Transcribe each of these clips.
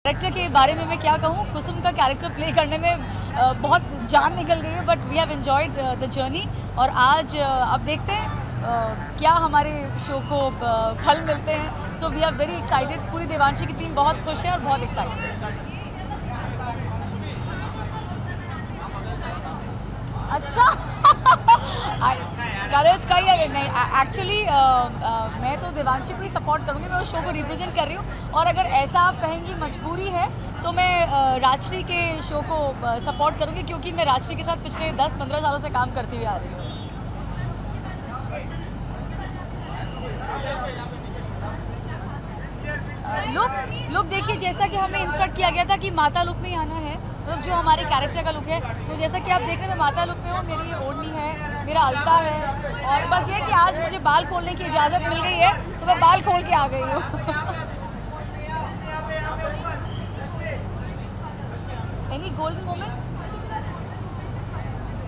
Character के बारे में मैं क्या कहूँ, कुसुम का कैरेक्टर प्ले करने में बहुत जान निकल गई है, but we have enjoyed the journey. और आज अब देखते हैं क्या हमारे शो को फल मिलते हैं। So we are very excited, पूरी देवांशी की टीम बहुत खुश है और बहुत एक्साइटेड है। अच्छा कलर्स का ही नहीं, एक्चुअली मैं तो देवांशी को ही सपोर्ट करूँगी, मैं उस शो को रिप्रेजेंट कर रही हूँ। और अगर ऐसा आप कहेंगी मजबूरी है तो मैं राजश्री के शो को सपोर्ट करूँगी, क्योंकि मैं राजश्री के साथ पिछले 10-15 सालों से काम करती हुई आ रही हूँ। लुक देखिए, जैसा कि हमें इंस्ट्रक्ट किया गया था कि माता लुक में ही आना है, मतलब जो हमारे कैरेक्टर का लुक है। तो जैसा कि आप देख रहे हैं, मैं माता लुक में हूँ, मेरी ओढ़नी है, मेरा अलता है, और बस ये कि आज मुझे बाल खोलने की इजाज़त मिल गई है तो मैं बाल खोल के आ गई हूँ। Any golden moment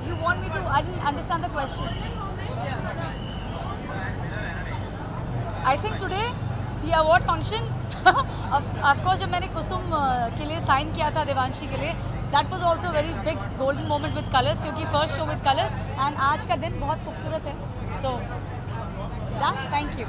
you want me to? I didn't understand the question. I think today ये अवार्ड फंक्शन ऑफकोर्स जब मैंने कुसुम के लिए साइन किया था देवांशी के लिए, that was also very big golden moment with Colors, क्योंकि first show with Colors and आज का दिन बहुत खूबसूरत है। सो या थैंक यू।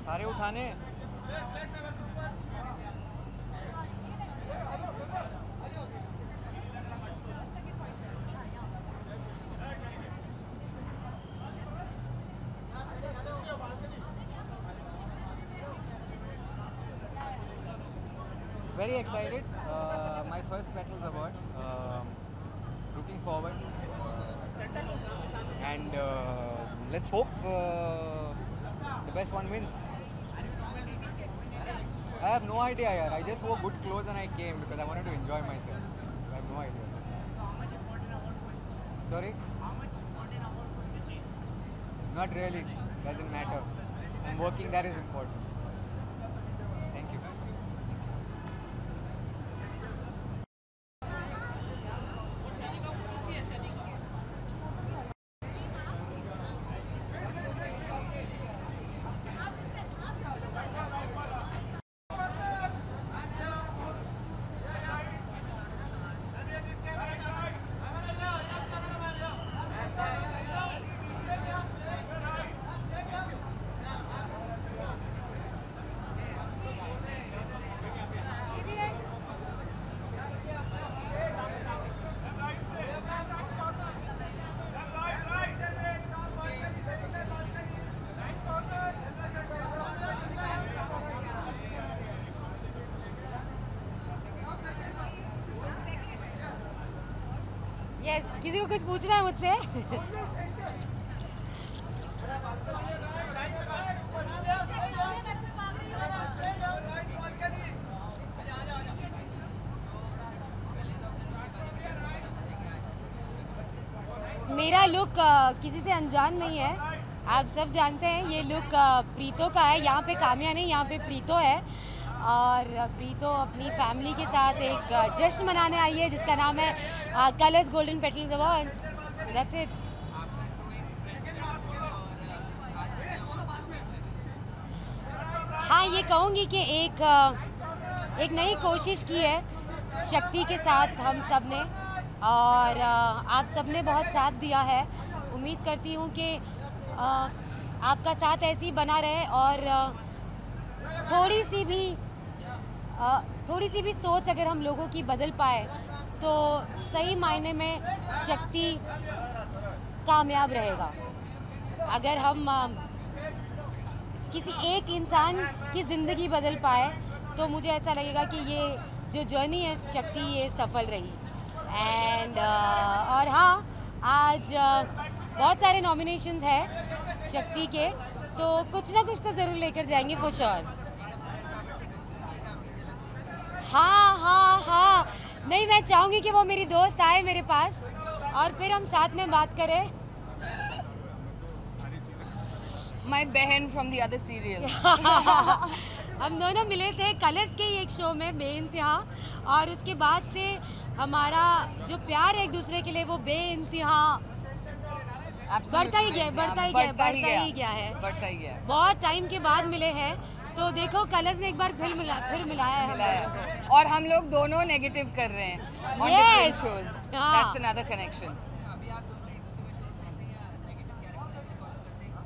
सारे उठाने very excited, my first Petals Award, looking forward, and let's hope the best one wins. I have no idea yaar, I just wore good clothes and I came because I wanted to enjoy myself. I have no idea. Sorry? Not really, doesn't matter. I'm working, that is important. Thank you. Yes, किसी को कुछ पूछना है मुझसे? मेरा look किसी से अनजान नहीं है, आप सब जानते हैं। ये लुक प्रीतो का है। यहाँ पे काम्या नहीं, यहाँ पे प्रीतो है, और प्रीतो अपनी फैमिली के साथ एक जश्न मनाने आई है जिसका नाम है colours golden petals award. That's it. हाँ, ये कहूँगी कि एक नई कोशिश की है शक्ति के साथ हम सब ने, और आप सब ने बहुत साथ दिया है। उम्मीद करती हूँ कि आपका साथ ऐसे ही बना रहे, और थोड़ी सी भी सोच अगर हम लोगों की बदल पाए तो सही मायने में शक्ति कामयाब रहेगा। अगर हम किसी एक इंसान की ज़िंदगी बदल पाए तो मुझे ऐसा लगेगा कि ये जो जर्नी है शक्ति, ये सफल रही। एंड और हाँ, आज बहुत सारे नॉमिनेशंस हैं शक्ति के, तो कुछ ना कुछ तो ज़रूर लेकर जाएंगे फॉर श्योर। हाँ, नहीं मैं चाहूँगी कि वो मेरी दोस्त आए मेरे पास और फिर हम साथ में बात करें। My बहन from the other serial. हम दोनों मिले थे कलर्स के ही एक शो में बेइंतहा, और उसके बाद से हमारा जो प्यार है एक दूसरे के लिए वो बेइंतहा बढ़ता ही गया है। बढ़ता ही गया। बहुत टाइम के बाद मिले हैं, तो देखो कलर्स ने एक बार फिर मिलाया है मिलाया। और हम लोग दोनों नेगेटिव कर रहे हैं on different shows. That's another connection.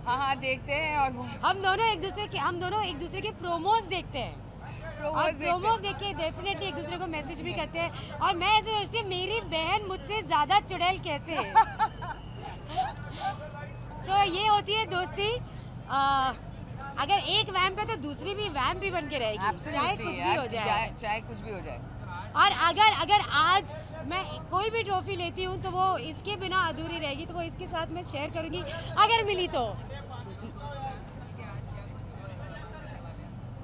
हाँ देखते हैं। और हम दोनों एक दूसरे के प्रोमोज देखते हैं और प्रोमोज देख के डेफिनेटली एक दूसरे को मैसेज भी करते हैं। और मैं ऐसे सोचती हूँ मेरी बहन मुझसे ज़्यादा चुड़ैल कैसे है। तो ये होती है दोस्ती। अगर एक वैम्प है तो दूसरी भी वैम्प भी बन के रहेगी, चाहे कुछ भी हो जाए। चाहे कुछ भी हो जाए। और अगर आज मैं कोई भी ट्रॉफी लेती हूँ तो वो इसके बिना अधूरी रहेगी, तो वो इसके साथ मैं शेयर करूँगी अगर मिली तो।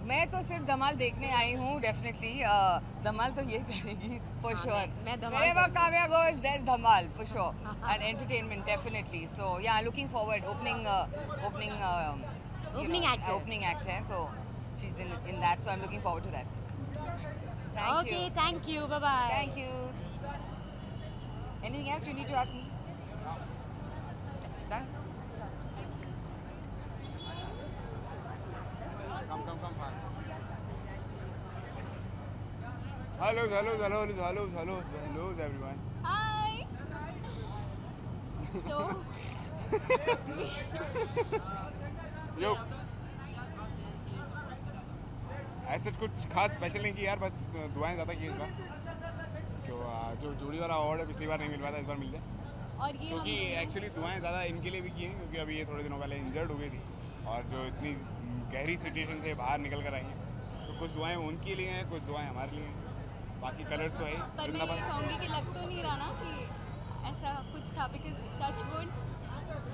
मैं तो सिर्फ धमाल देखने आई हूँ। डेफिनेटली धमाल तो ये करेगी for sure. Wherever Kavya goes, there's Dhamaal for sure. And entertainment definitely. So yeah, looking forward. Opening act है, तो she's in that, so I'm looking forward to that. Thank you. Thank you. Bye bye. Thank you. Anything else you need to ask me? Done? Come fast. Hello everyone. Hi. So. Yo. ऐसे कुछ खास special नहीं की यार, बस दुआएं ज़्यादा की इस बार, क्यों जो जोड़ी वाला अवार्ड है पिछली बार नहीं मिल पाया था, इस बार मिल जाए। और ये क्योंकि एक्चुअली दुआएं ज़्यादा इनके लिए भी की हैं, क्योंकि अभी ये थोड़े दिनों पहले इंजर्ड हो गई थी और जो इतनी गहरी सिचुएशन से बाहर निकल कर आई हैं, तो कुछ दुआएं उनके लिए हैं, कुछ दुआएं हमारे लिए हैं। बाकी कलर्स तो है ही। पर मैं ये कहूँगी कि लग तो नहीं रहा ना कि ऐसा कुछ था, because touch wood.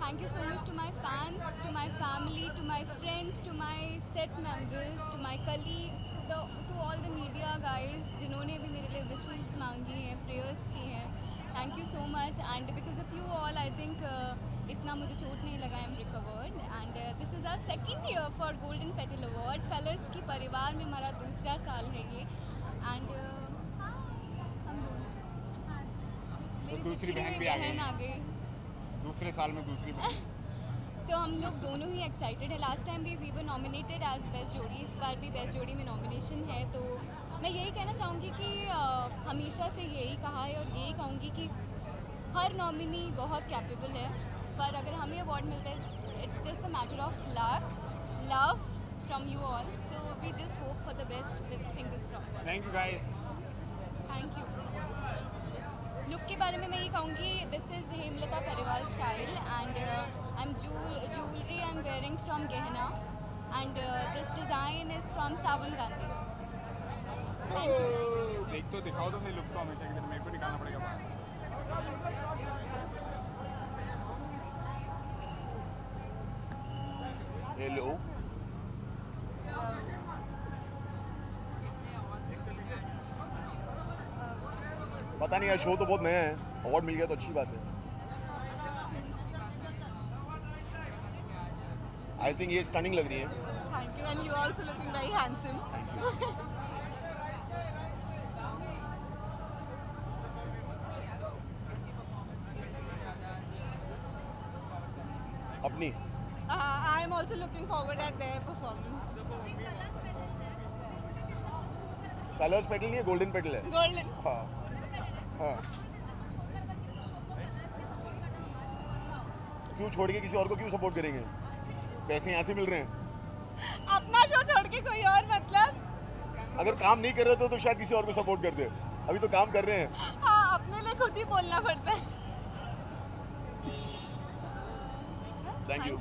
Thank you so much to my fans, to my family, to my friends, to my set members, to my colleagues, to all the media guys जिन्होंने भी मेरे लिए wishes मांगी हैं, prayers की हैं. Thank you so much, and because of you all, I think इतना मुझे चोट नहीं लगा. I'm recovered, and this is our second year for Golden Petal Awards. Colors की परिवार में हमारा दूसरा साल है ये, and हम दोनों मेरी दूसरी बहन भी आ गई दूसरे साल में, दूसरी बहन। So हम लोग दोनों ही एक्साइटेड है. लास्ट टाइम भी we were nominated as best जोड़ी, इस बार भी बेस्ट जोड़ी में नॉमिनेशन है. तो मैं यही कहना चाहूँगी कि हमेशा से यही कहा है और यही कहूँगी कि हर नॉमिनी बहुत कैपेबल है, पर अगर हमें अवार्ड मिलता है it's just a matter of love from you all. So we just hope for the best with fingers crossed. Thank you guys. Thank you. Look के बारे में मैं ये कहूँगी, दिस इज़ हेमलता परिवार style, and I am jewelry I am wearing from Gehna, and this design is from Sawan Gandhi. देख तो दिखाओ तो सही लुक, तो हमेशा की तरह मेरे को निकालना पड़ेगा बाहर. हेलो. पता नहीं यार, शो तो बहुत नया है, अवार्ड मिल गया तो अच्छी बात है. आई थिंक ये स्टनिंग लग रही है. Thank you, and you also looking very handsome. Thank you. अपनी I am also looking forward at their performance. Colours petal नहीं है, गोल्डन पेटल है. Golden. हाँ हाँ. क्यों छोड़ के किसी और को क्यों सपोर्ट करेंगे? पैसे यहाँ से मिल रहे हैं. अपना शो छोड़ के कोई और मतलब? अगर काम नहीं कर रहे तो शायद किसी और को सपोर्ट कर दे. अभी तो काम कर रहे हैं. हाँ, अपने लिए खुद ही बोलना पड़ता है. Thank you.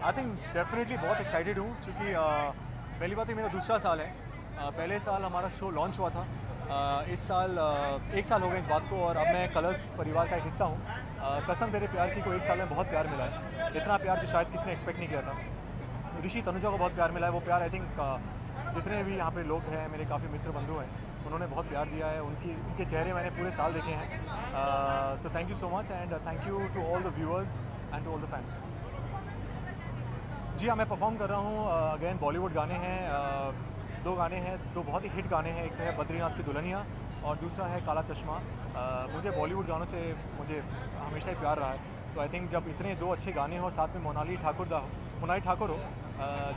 I think definitely बहुत एक्साइटेड हूँ क्योंकि पहली बात तो मेरा दूसरा साल है। पहले साल हमारा शो लॉन्च हुआ था। इस साल 1 साल हो गया इस बात को और अब मैं कलर्स परिवार का एक हिस्सा हूँ। कसम तेरे प्यार की को 1 साल में बहुत प्यार मिला है, इतना प्यार जो शायद किसी ने एक्सपेक्ट नहीं किया था। ऋषि तनुजा को बहुत प्यार मिला है, वो प्यार आई थिंक जितने भी यहाँ पे लोग हैं, मेरे काफ़ी मित्र बंधु हैं, उन्होंने बहुत प्यार दिया है। उनके चेहरे मैंने पूरे साल देखे हैं। So thank you so much and thank you to all the viewers and to all the fans. जी हाँ, मैं परफॉर्म कर रहा हूँ अगेन बॉलीवुड गाने हैं। 2 गाने हैं, 2 बहुत ही हिट गाने हैं। एक तो है बद्रीनाथ की दुल्हनिया और दूसरा है काला चश्मा। मुझे बॉलीवुड गानों से मुझे हमेशा ही प्यार रहा है। तो आई थिंक जब इतने 2 अच्छे गाने हो, साथ में मोनाली ठाकुर हो,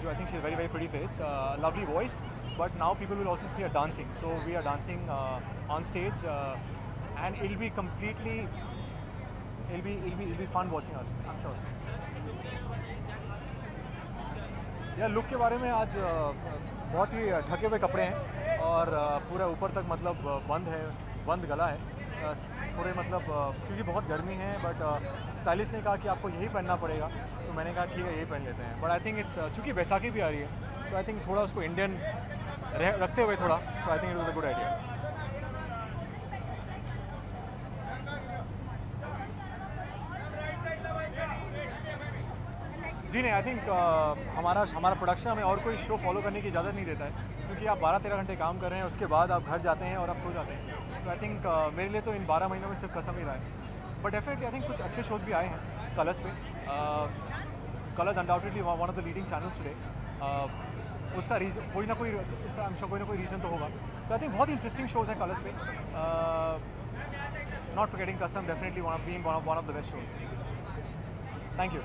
जो I think she is very very pretty face, lovely voice, but now people will also see a dancing, so we are dancing on stage and it will be completely it'll be fun watching us, I'm sure. यार look के बारे में आज बहुत ही ढके हुए कपड़े हैं और पूरा ऊपर तक मतलब बंद गला है। थोड़े मतलब क्योंकि बहुत गर्मी है, बट स्टाइलिस्ट ने कहा कि आपको यही पहनना पड़ेगा, तो मैंने कहा ठीक है यही पहन लेते हैं। बट आई थिंक इट्स चूँकि बैसाखी भी आ रही है, सो आई थिंक थोड़ा उसको इंडियन रखते हुए थोड़ा, so I think it was a good idea. जी नहीं, आई थिंक हमारा प्रोडक्शन हमें और कोई शो फॉलो करने की इजाज़त नहीं देता है, क्योंकि आप 12-13 घंटे काम कर रहे हैं, उसके बाद आप घर जाते हैं और आप सो जाते हैं। तो आई थिंक मेरे लिए तो इन 12 महीनों में सिर्फ कसम ही रहा है। बट डेफिनेटली आई थिंक कुछ अच्छे शोज़ भी आए हैं कलर्स पे। Colours undoubtedly one of the leading channels today. उसका रीज़न कोई ना कोई रीज़न तो होगा। सो आई थिंक बहुत इंटरेस्टिंग शोज़ हैं कलर्स पे। नॉट फॉरगेटिंग कसम, definitely one of the best shows. Thank you.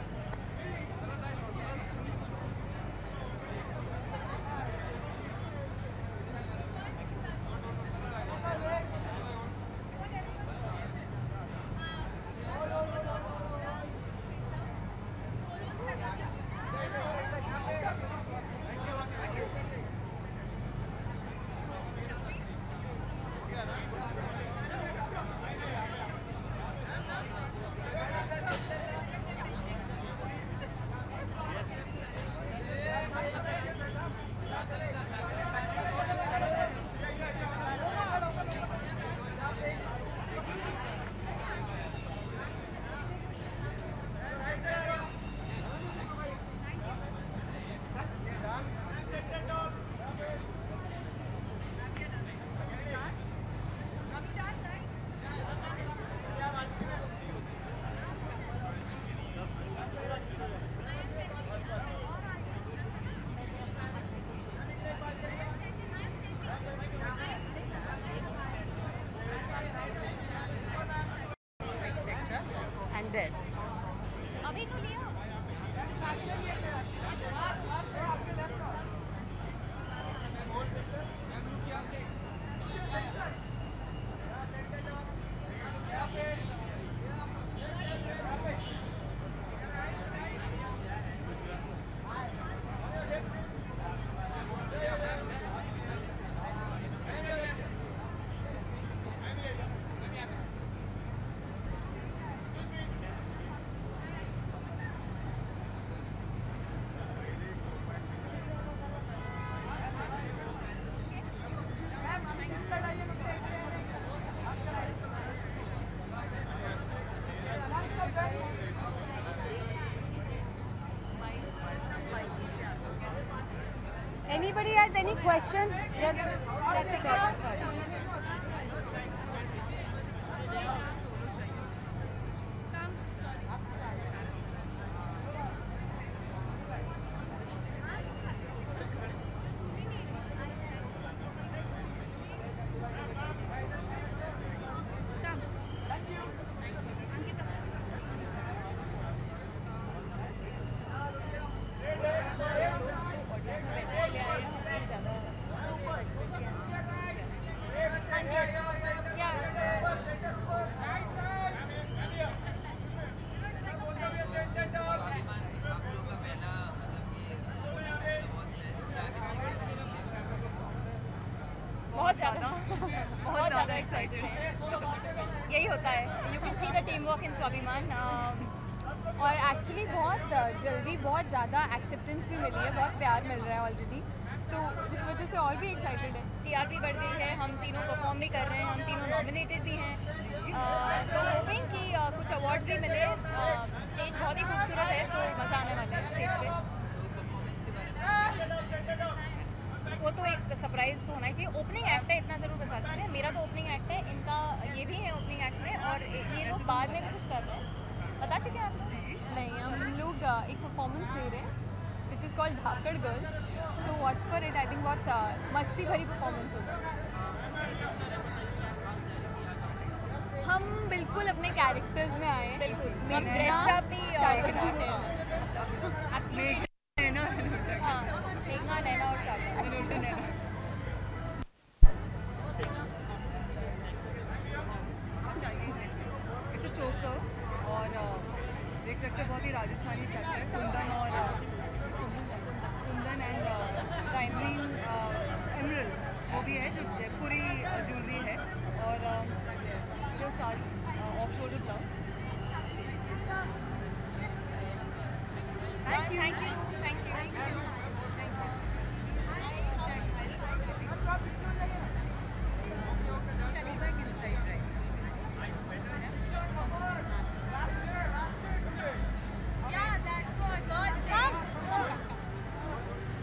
There. अभी तो लिया। Anybody has any questions? बहुत ज़्यादा एक्साइटेड है। यही होता है। You can see the team work in स्वाभिमान। और एक्चुअली बहुत जल्दी बहुत ज़्यादा एक्सेप्टेंस भी मिली है, बहुत प्यार मिल रहा है ऑलरेडी, तो उस वजह से और भी एक्साइटेड है। टीआरपी बढ़ गई है, हम तीनों परफॉर्म भी कर रहे हैं, हम तीनों नॉमिनेटेड भी हैं, तो होपिंग कि कुछ अवार्ड्स भी मिले। स्टेज बहुत ही खूबसूरत है, तो मज़ा आने वाला है स्टेज पे। वो तो एक सरप्राइज़ तो होना ही चाहिए। ओपनिंग एक्ट है, इतना ज़रूर बता सकते हैं। मेरा तो ओपनिंग एक्ट है, इनका ये भी है ओपनिंग एक्ट में, और ये लोग बाद में भी कुछ कर रहे हैं। पता चलिए आपको? नहीं, हम लोग एक परफॉर्मेंस दे रहे हैं which is called Dhakad girls, so watch for it. I think बहुत मस्ती भरी परफॉर्मेंस होगा। हम बिल्कुल अपने कैरेक्टर्स में आए हैं। बिल्कुल, मेघना, शार्वरी, नैना। हाँ, मेघना, नैना और शार्वरी। चोकर और देख सकते हैं बहुत ही राजस्थानी टच है। कुंदन एंड डायमंड एमरल्ड वो भी है, जो जयपुरी ज्वेलरी है, और जो सारी off shoulder blouse. Thank you.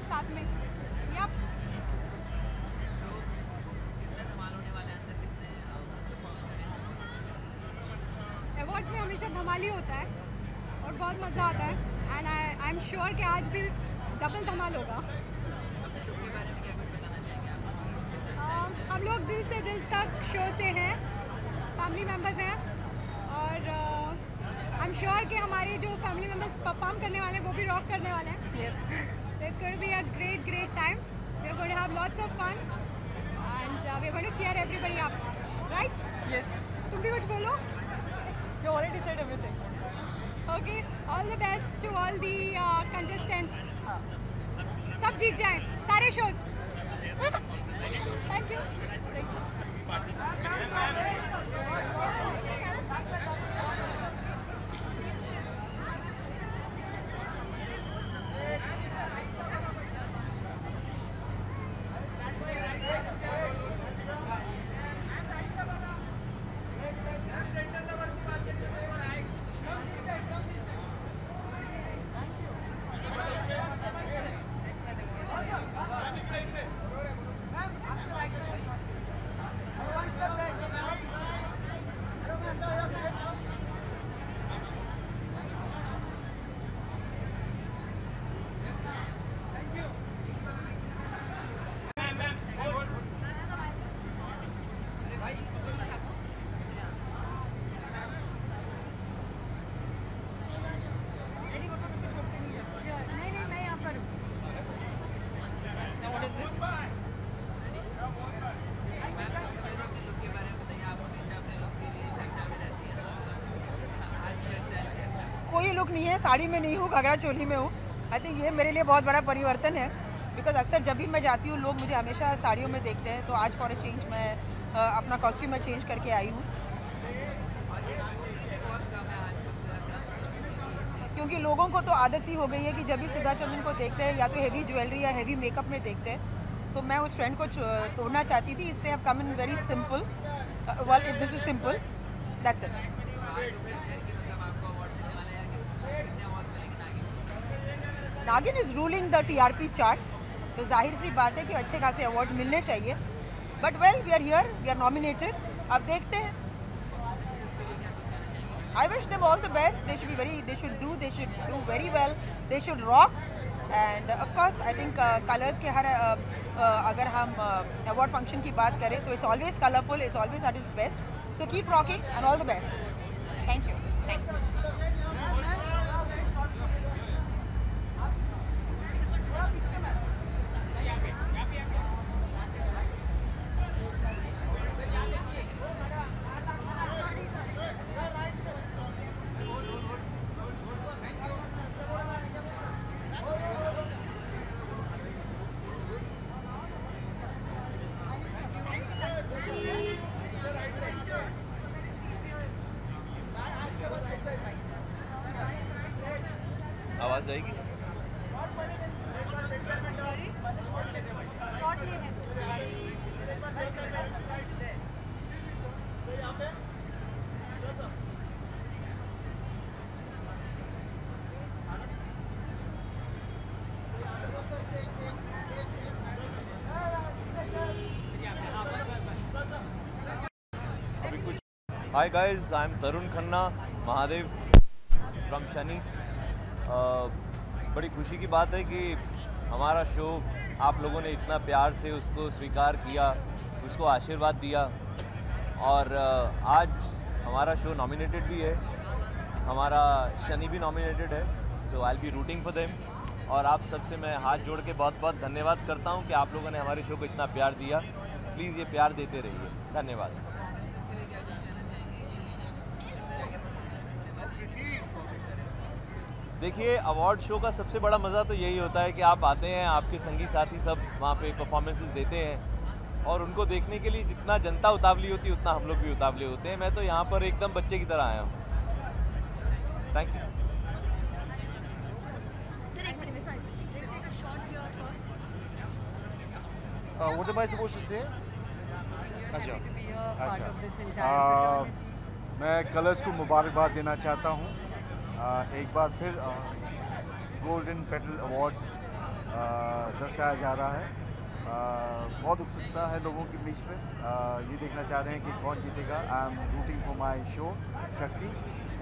साथ में अवार्ड्स में हमेशा धमाल ही होता है और बहुत मज़ा आता है, एंड आई एम श्योर कि आज भी डबल धमाल होगा। हम लोग दिल से दिल तक शो से हैं, फैमिली मेम्बर्स हैं, और आई एम श्योर कि हमारे जो फैमिली मेम्बर्स परफॉर्म करने वाले हैं वो भी रॉक करने वाले हैं। Yes, So it's going to be a great time. We're going to have lots of fun, and we're going to cheer everybody up, right? Yes, तुम भी कुछ बोलो? You already said everything. Okay, all the best to all the contestants. हाँ, सब जीत जाएं, सारे shows. Thank you. कोई look नहीं है, साड़ी में नहीं हूँ, घाघरा चोली में हूँ। आई थिंक ये मेरे लिए बहुत बड़ा परिवर्तन है, बिकॉज अक्सर जब भी मैं जाती हूँ लोग मुझे हमेशा साड़ियों में देखते हैं, तो आज फॉर अ चेंज मैं अपना कॉस्ट्यूम में चेंज करके आई हूँ, क्योंकि लोगों को तो आदत सी हो गई है कि जब भी सुधा चंद्रन को देखते हैं या तो हेवी ज्वेलरी या हेवी मेकअप में देखते हैं, तो मैं उस ट्रेंड को तोड़ना चाहती थी, इसलिए I come in very simple. Well, if this is simple, that's it. Naagin is ruling the TRP charts, तो जाहिर सी बात है कि अच्छे खासे अवार्ड्स मिलने चाहिए, but well, we are here, we are nominated, अब देखते हैं। I wish them all the best. They should do very well. They should rock. And of course, I think colors के हर अगर हम award function की बात करें तो it's always colorful. It's always at its best. So keep rocking and all the best. Thank you. Thanks. Hi guys, I'm Tarun Khanna, Mahadev from Shani. बड़ी खुशी की बात है कि हमारा शो आप लोगों ने इतना प्यार से उसको स्वीकार किया, उसको आशीर्वाद दिया और आज हमारा शो नॉमिनेटेड भी है, हमारा शनि भी नॉमिनेटेड है. So I will be rooting for them. और आप सबसे मैं हाथ जोड़ के बहुत बहुत धन्यवाद करता हूँ कि आप लोगों ने हमारे शो को इतना प्यार दिया. प्लीज़ ये प्यार देते रहिए. धन्यवाद. देखिए, अवार्ड शो का सबसे बड़ा मज़ा तो यही होता है कि आप आते हैं, आपके संगी साथी सब वहाँ पे परफॉर्मेंसेस देते हैं और उनको देखने के लिए जितना जनता उतावली होती है उतना हम लोग भी उतावले होते हैं. मैं तो यहाँ पर एकदम बच्चे की तरह आया हूँ. Thank you. What am I supposed to say? मैं कलर्स को मुबारकबाद देना चाहता हूँ. एक बार फिर गोल्डन पेटल अवार्ड्स दर्शाया जा रहा है. बहुत उत्सुकता है लोगों के बीच में. ये देखना चाह रहे हैं कि कौन जीतेगा. I am rooting for my show Shakti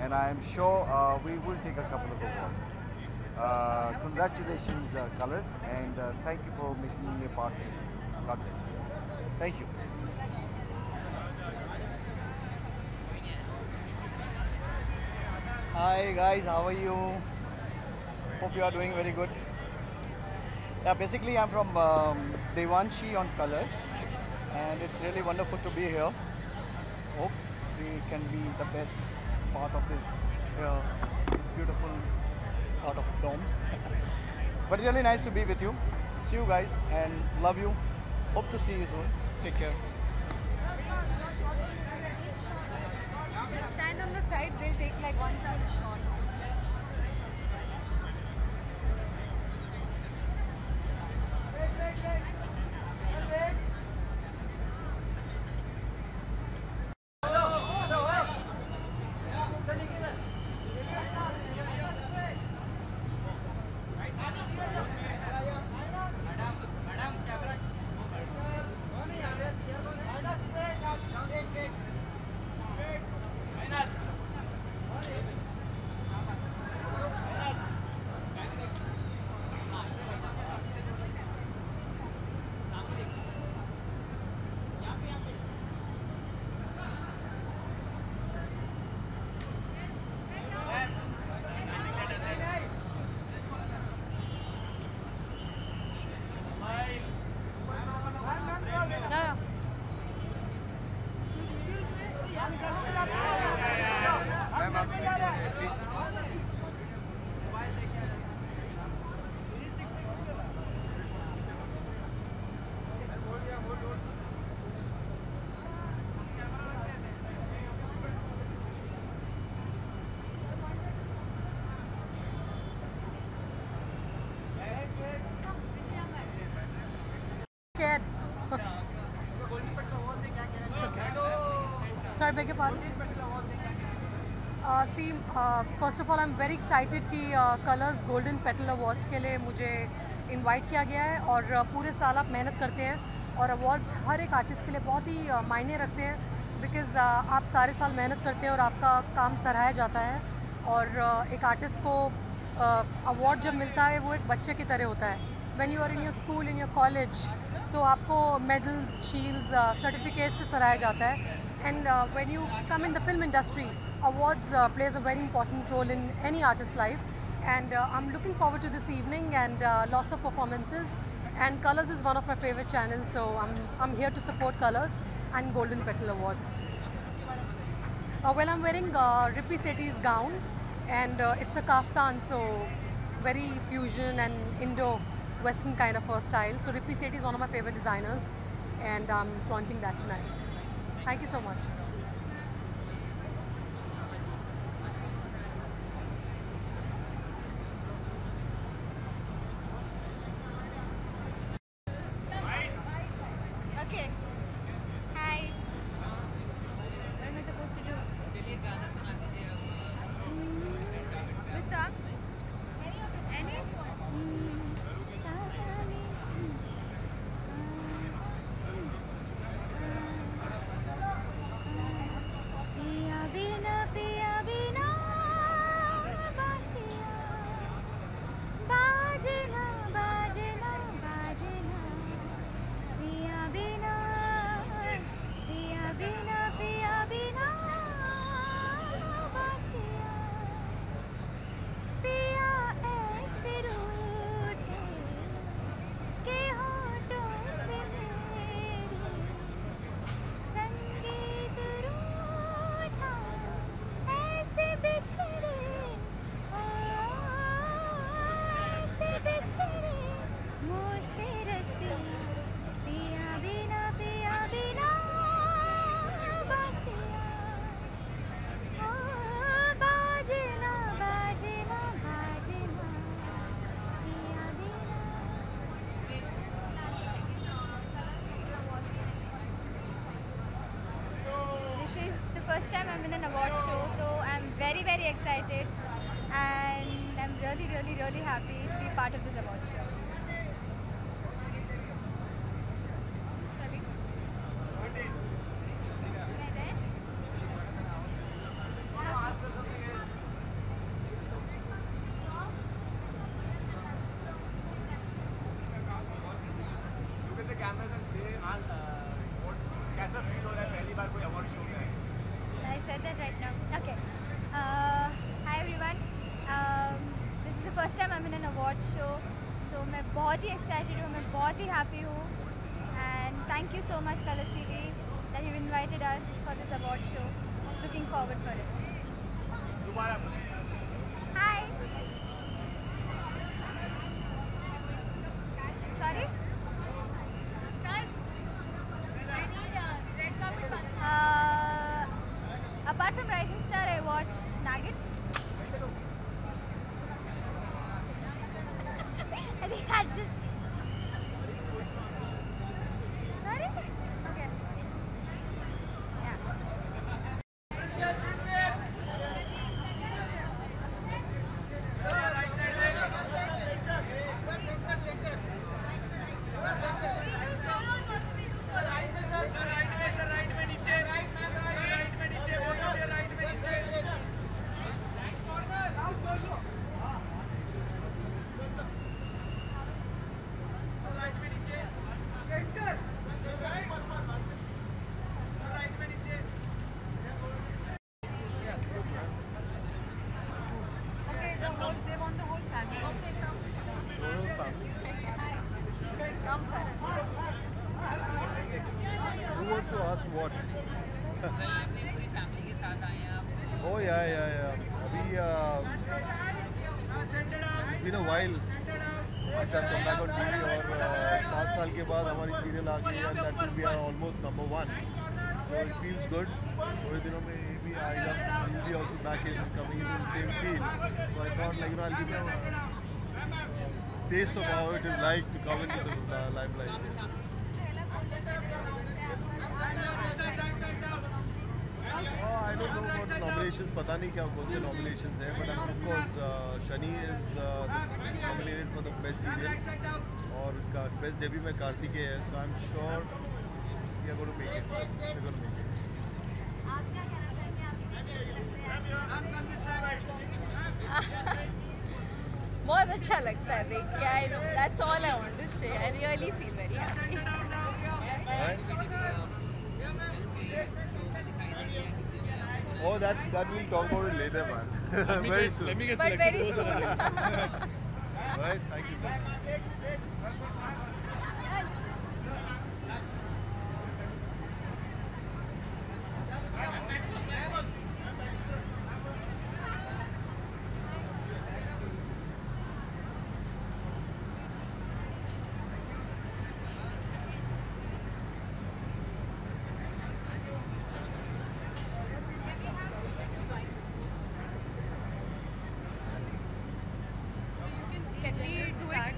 and I am sure we will take a couple of awards. Congratulations colors and thank you for making me a part. God bless you. Thank you. Hi guys, how are you? Hope you are doing very good. Yeah, basically I'm from Devanshi on Colors and it's really wonderful to be here. Hope we can be the best part of this beautiful part of Domes. But really nice to be with you. See you guys and love you. Hope to see you soon. Take care. Just stand on the side, we'll take like one shot. Scared. Sorry, beg your pardon. First of all, I'm very excited कि Colors Golden Petal Awards के लिए मुझे invite किया गया है और पूरे साल आप मेहनत करते हैं और awards हर एक artist के लिए बहुत ही मायने रखते हैं because आप सारे साल मेहनत करते हैं और आपका काम सराहा जाता है और एक artist को award जब मिलता है वो एक बच्चे की तरह होता है. When you are in your school, in your college, तो आपको medals, shields, certificates से सराहा जाता है. And when you come in the film industry, awards plays a very important role in any artist's life. And I'm looking forward to this evening and lots of performances. And Colors is one of my favorite channels, so I'm here to support Colors and Golden Petal Awards. Well, I'm wearing Rippy Sethi's gown, and it's a kaftan, so very fusion and Indo-Western kind of a style. So Rippy Sethi is one of my favorite designers, and I'm flaunting that tonight. Thank you so much. Okay. Hi. What am I supposed to do? Which song? Any? very excited and I'm really happy to be part of this award show. I said that right now. Okay. Hi everyone. This is the first time I'm in an award show. So मैं बहुत ही excited हूँ, मैं बहुत ही happy हूँ. And thank you so much Colors TV that you've invited us for this award show. Looking forward for it. Hi. Sorry? Apart from Rising Star, I watch Nagin. I think that just... Sorry? Okay. They want the whole family. Okay, come. Come, Karan. Who wants to ask what? Oh yeah. अभी it's been a while since I've come back on TV और 5 साल के बाद हमारी serial आ गई and that will be our almost #1. So it feels good. थोड़े दिनों में भी आएगा. We'll be also back in coming in the same field. So I thought like I'll give you a taste of how it is like to come into the limelight. Oh, I don't know about the nominations. पता नहीं क्या कौन से nominations हैं, but of course Shani is nominated for the best serial और best debut में कार्तिकेय है. So I'm sure we are going to make it. We're going to make it. बहुत अच्छा लगता है देख के. That's all I want to say. I really feel very happy. Oh, that we'll talk about it later, man. Very soon. But very soon. Alright, thank you so much.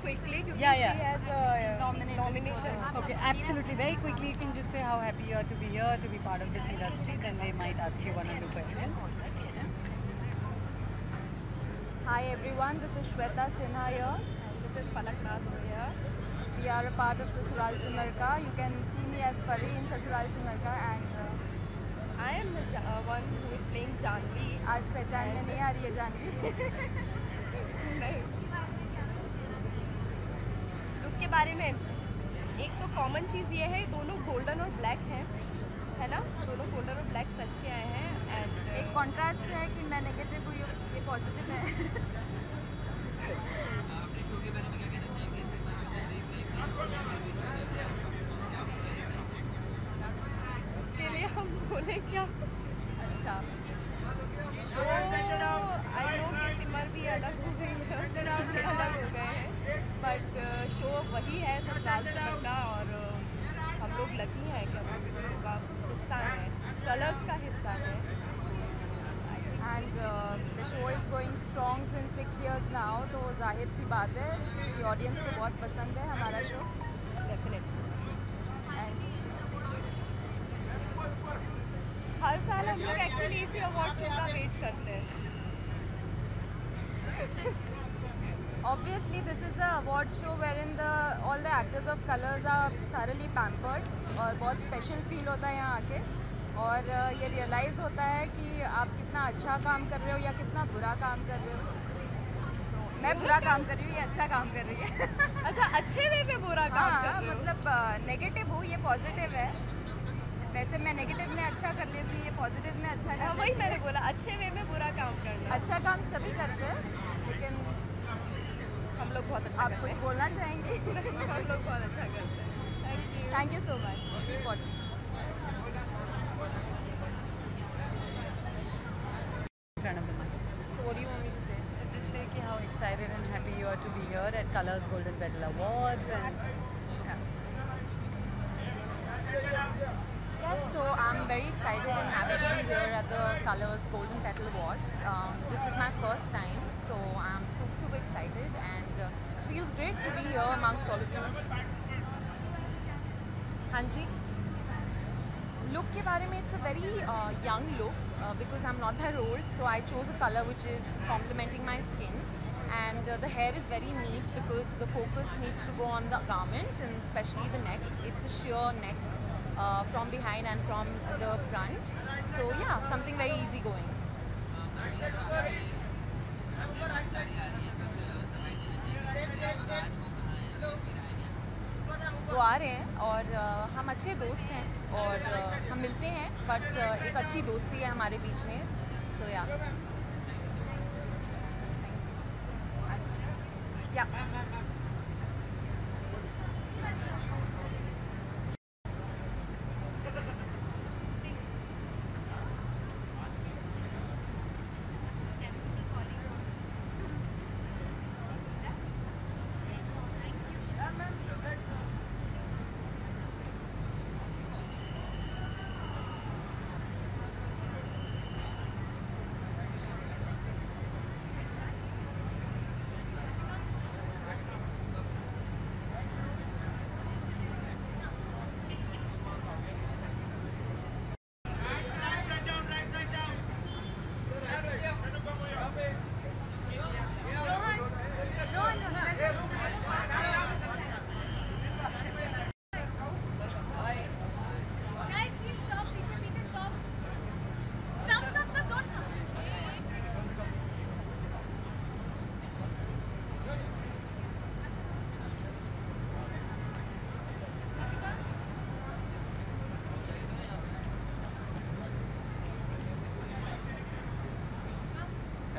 Quickly, Yeah. she has a nomination. Okay, absolutely. Very quickly, you can just say how happy you are to be here, to be part of this industry. Then they might ask you 1 or 2 questions. Hi everyone, this is Shweta Sinha here and this is Palak Nath here. We are a part of Sasural Simarka. You can see me as Pari in Sasural Simarka and I am the one who is playing Janvi. आज पहचान में नहीं आ रही है जानवी. नहीं. Look के बारे में एक तो कॉमन चीज़ ये है दोनों गोल्डन और ब्लैक हैं, है ना? दोनों गोल्डन और ब्लैक सच के आए हैं एंड एक कॉन्ट्रास्ट है कि मैं नेगेटिव हूँ, ये पॉजिटिव है. इसके लिए हम बोले क्या? अच्छा आई नो कि सिमर भी अलग हो गई है, अलग हो गए हैं, बट शो वही है ससुराल सिमर का और हम लोग लकी हैं कि हम शो का हिस्सा है, कलर्स का हिस्सा है. And the show is going strong since 6 years now, तो जाहिर सी बात है कि ऑडियंस को बहुत पसंद है हमारा शो डेफिनेटली. एंड हर साल हम लोग एक्चुअली इसी अवार्ड शो का वेट करते हैं. Obviously, this is a award show wherein all the actors of colors are thoroughly pampered और बहुत special feel होता है यहाँ आके और ये realize होता है कि आप कितना अच्छा काम कर रहे हो या कितना बुरा काम कर रहे हो। तो मैं बुरा काम कर रही हूँ, ये अच्छा काम कर रही है। अच्छा, अच्छे वे में बुरा काम कर रही हूँ। मतलब नेगेटिव हूँ, ये पॉजिटिव है। वैसे मैं नेगेटिव में अच्छा कर लेती हूँ, ये पॉजिटिव में अच्छा कर। वही मैंने बोला, अच्छे वे में बुरा काम करना। अच्छा काम सभी करते हैं, लेकिन हम लोग बहुत अच्छा। आप कुछ बोलना चाहेंगे? हम लोग बहुत अच्छा करते हैं। Thank you so much. Keep watching. So what do you want me to say? So just say how excited and happy you are to be here at Colors Golden Petal Awards and Yes, so I'm very excited and happy to be here at the Colors Golden Petal Awards. This is my first time, so I'm super excited and it feels great to be here amongst all of you. हाँ जी, look के बारे में it's a very young look because I'm not that old, so I chose a color which is complementing my skin, and the hair is very neat because the focus needs to go on the garment and especially the neck. It's a sheer neck from behind and from the front, so yeah, something very easy going. वो आ रहे हैं और हम अच्छे दोस्त हैं और हम मिलते हैं, बट एक अच्छी दोस्ती है हमारे बीच में, सो या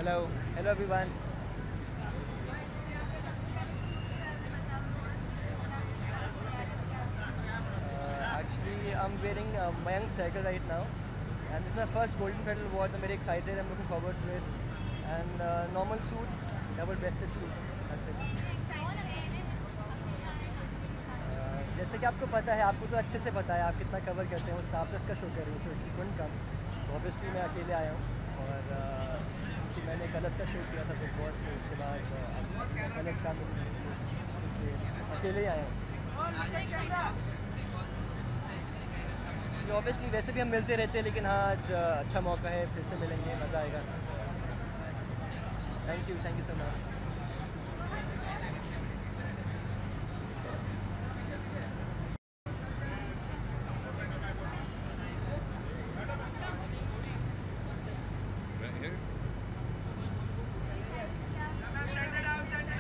Hello everyone. Actually, I'm wearing Mayank Sehgal right now, and this is my first Golden Petal Award. I'm very excited. I'm looking forward to it. And normal suit, double-breasted suit. That's it. जैसे कि आपको पता है, आपको तो अच्छे से पता है, आप कितना कवर करते हैं, वो स्टार प्लस का शो कर रही हूँ, सो शी कुडंट कम, तो ऑब्वियसली मैं अकेले आया हूँ और कि मैंने कलर्स का शो किया था बिग बॉस, तो उसके बाद कलर्स फैमिली, इसलिए अकेले ही आया हूँ। ऑब्वियसली वैसे भी हम मिलते रहते हैं, लेकिन हाँ आज अच्छा मौका है, फिर से मिलेंगे, मज़ा आएगा। Thank you so much.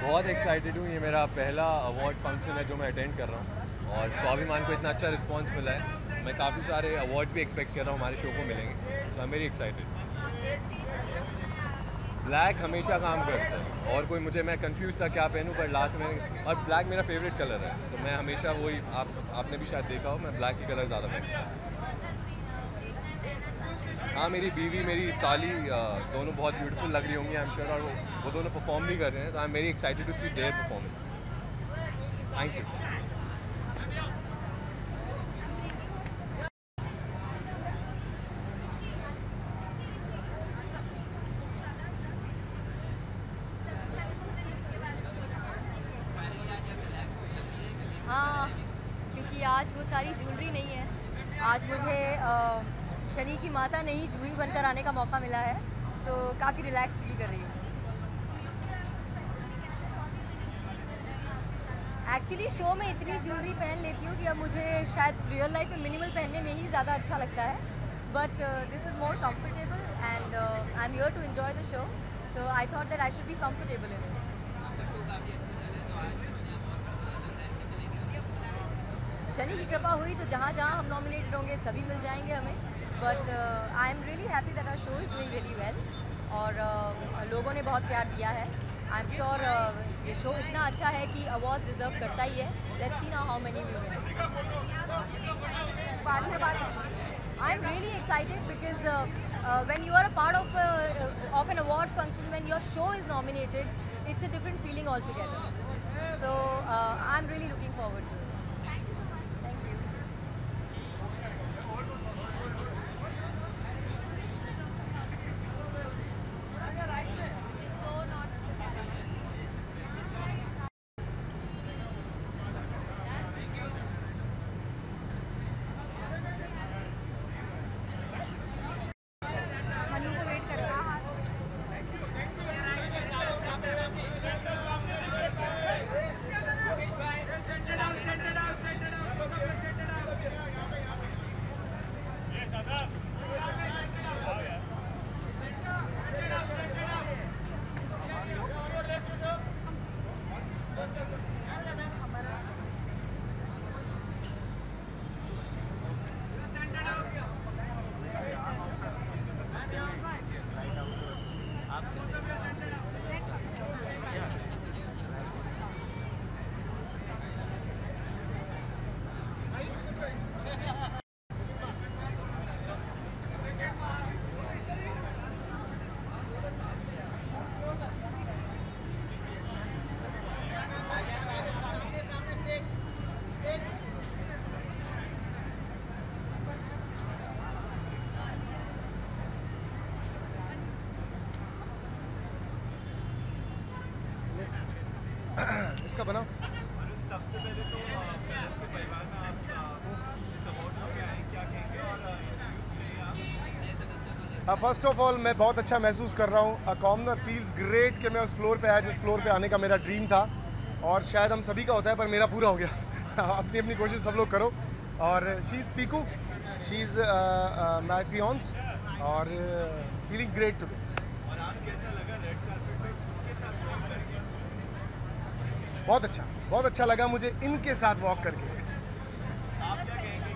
बहुत एक्साइटेड हूँ, ये मेरा पहला अवार्ड फंक्शन है जो मैं अटेंड कर रहा हूँ और स्वाभिमान को इतना अच्छा रिस्पांस मिला है। मैं काफ़ी सारे अवार्ड्स भी एक्सपेक्ट कर रहा हूँ हमारे शो को मिलेंगे, तो I am very excited. Black हमेशा काम करता है और कोई मैं कंफ्यूज था क्या पहनूं, पर लास्ट में, और ब्लैक मेरा फेवरेट कलर है, तो मैं हमेशा वही, आपने भी शायद देखा हो, मैं ब्लैक ही कलर ज़्यादा पहनता हूँ। हाँ, मेरी बीवी, मेरी साली दोनों बहुत ब्यूटीफुल लग रही होंगी आई एम श्योर, और वो दोनों परफॉर्म भी कर रहे हैं, तो I am very excited to see their performance. Thank you. हाँ, क्योंकि आज वो सारी ज्वेलरी नहीं है, आज मुझे शनि की माता नहीं जूही बनकर आने का मौका मिला है, सो काफ़ी रिलैक्स फील कर रही हूँ। एक्चुअली शो में इतनी ज्वेलरी पहन लेती हूँ कि अब मुझे शायद रियल लाइफ में मिनिमल पहनने में ही ज़्यादा अच्छा लगता है, but this is more comfortable and I am here to enjoy the show, so I thought that I should be comfortable in it. Shani की कृपा हुई तो जहाँ जहाँ हम नॉमिनेटेड होंगे सभी मिल जाएंगे हमें, but I am really happy that our show is doing really well और लोगों ने बहुत प्यार दिया है। आई एम श्योर ये शो इतना अच्छा है कि अवार्ड डिजर्व करता ही है। Let's see now how many we win. I am really excited because when you are a part of an award function, when your show is nominated, it's a different feeling all together, so I am really looking forward to it. इसका बनाओ। सबसे पहले तो इसके परिवार में आप support हो गया है, क्या कहेंगे और फर्स्ट ऑफ ऑल मैं बहुत अच्छा महसूस कर रहा हूँ। कॉमनर फील्स ग्रेट कि मैं उस फ्लोर पे आया जिस फ्लोर पे आने का मेरा ड्रीम था, और शायद हम सभी का होता है पर मेरा पूरा हो गया। अपनी अपनी कोशिश सब लोग करो। और she is Piku, she is my faience और फीलिंग ग्रेट टुडे। और आज कैसा लगा रेड कार्पेट पे उनके साथ वॉक करके? बहुत अच्छा लगा मुझे इनके साथ वॉक करके। आप क्या कहेंगी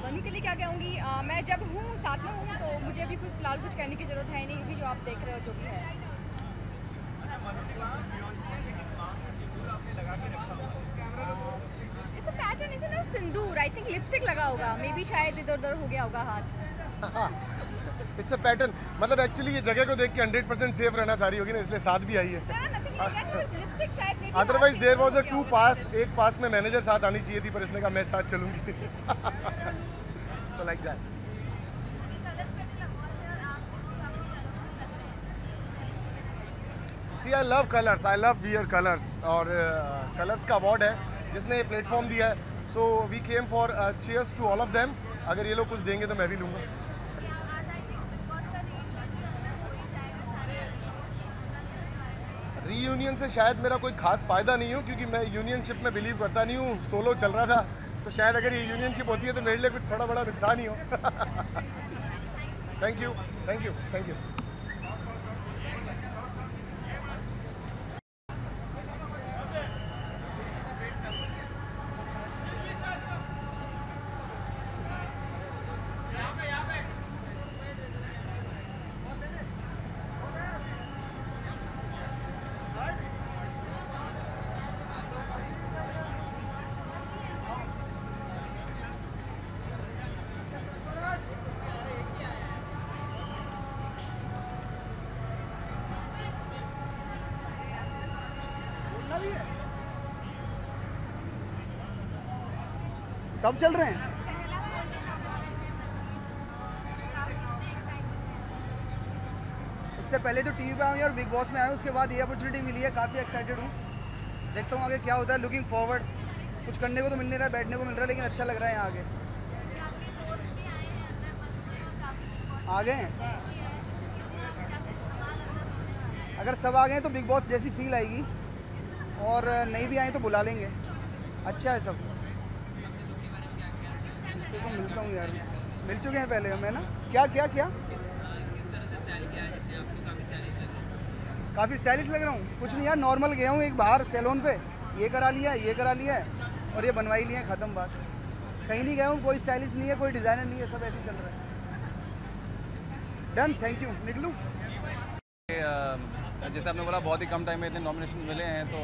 बनी के लिए? क्या कहूँगी, मैं जब हूँ साथ में हूँ तो मुझे अभी कोई फिलहाल कुछ कहने की ज़रूरत है नहीं, क्योंकि जो आप देख रहे हो जो भी है। इस पैटर्न इज ना सिंदूर, आई थिंक लिपस्टिक लगा होगा, मे बी शायद इधर उधर हो गया होगा हाथ। इट्स अ पैटर्न, मतलब एक्चुअली ये जगह को देख के 100% सेफ रहना चाह रही होगी ना, इसलिए साथ भी आई है। अदरवाइज देयर वाज अ 2 पास, एक पास में मैनेजर साथ आनी चाहिए थी, पर इसने कहा मैं साथ चलूंगी। So like that. See I love Colors, I love wear Colors, और कलर्स का अवार्ड है जिसने ये प्लेटफॉर्म दिया है। So we came for cheers to all of them. अगर ये लोग कुछ देंगे तो मैं भी लूँगा। रीयूनियन से शायद मेरा कोई खास फ़ायदा नहीं हो, क्योंकि मैं यूनियनशिप में बिलीव करता नहीं हूँ। सोलो चल रहा था, तो शायद अगर ये यूनियनशिप होती है तो मेरे लिए कुछ थोड़ा बड़ा नुकसान ही हो। Thank you, thank you, thank you. सब चल रहे हैं। इससे पहले तो टीवी पे आऊँ और बिग बॉस में आया हूँ, उसके बाद ये अपॉर्चुनिटी मिली है, काफ़ी एक्साइटेड हूँ। देखता हूँ आगे क्या होता है। Looking forward. कुछ करने को तो मिल नहीं रहा है, बैठने को मिल रहा है, लेकिन अच्छा लग रहा है यहाँ आगे। आ गए हैं अगर सब आ गए तो बिग बॉस जैसी फील आएगी, और नहीं भी आए तो बुला लेंगे। अच्छा है सब। इससे तो मिलता हूँ यार, मिल चुके हैं पहले मैं ना। क्या क्या क्या काफ़ी स्टाइलिश लग रहा हूँ। कुछ नहीं यार, नॉर्मल गया हूँ एक बाहर सैलून पे, ये करा लिया और ये बनवा ही लिया, ख़त्म बात। कहीं नहीं गया हूँ, कोई स्टाइलिश नहीं है, कोई डिज़ाइनर नहीं है, सब ऐसे ही चल रहा है। Done, thank you. निकलूँ? जैसे आपने बोला बहुत ही कम टाइम में इतने नॉमिनेशन मिले हैं, तो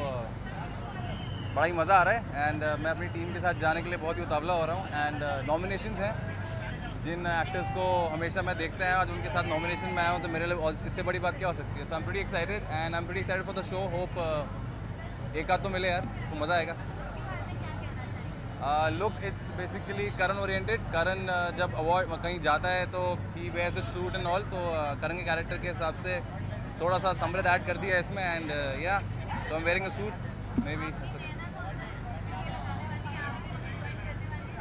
बड़ा ही मज़ा आ रहा है। एंड मैं अपनी टीम के साथ जाने के लिए बहुत ही उतावला हो रहा हूँ। एंड नॉमिनेशंस हैं जिन एक्टर्स को हमेशा मैं देखता है, आज उनके साथ नॉमिनेशन में आया हूँ, तो मेरे लिए इससे बड़ी बात क्या हो सकती है। So I am pretty excited and I am pretty excited for the show. Hope एक आध तो मिले यार, तो मज़ा आएगा। Look it's basically Karan oriented. Karan जब अवार्ड कहीं जाता है तो he wear the suit and all, तो करण के कैरेक्टर के हिसाब से थोड़ा सा समृद्ध ऐड कर दिया है इसमें। एंड या तो I am wearing a suit maybe बी।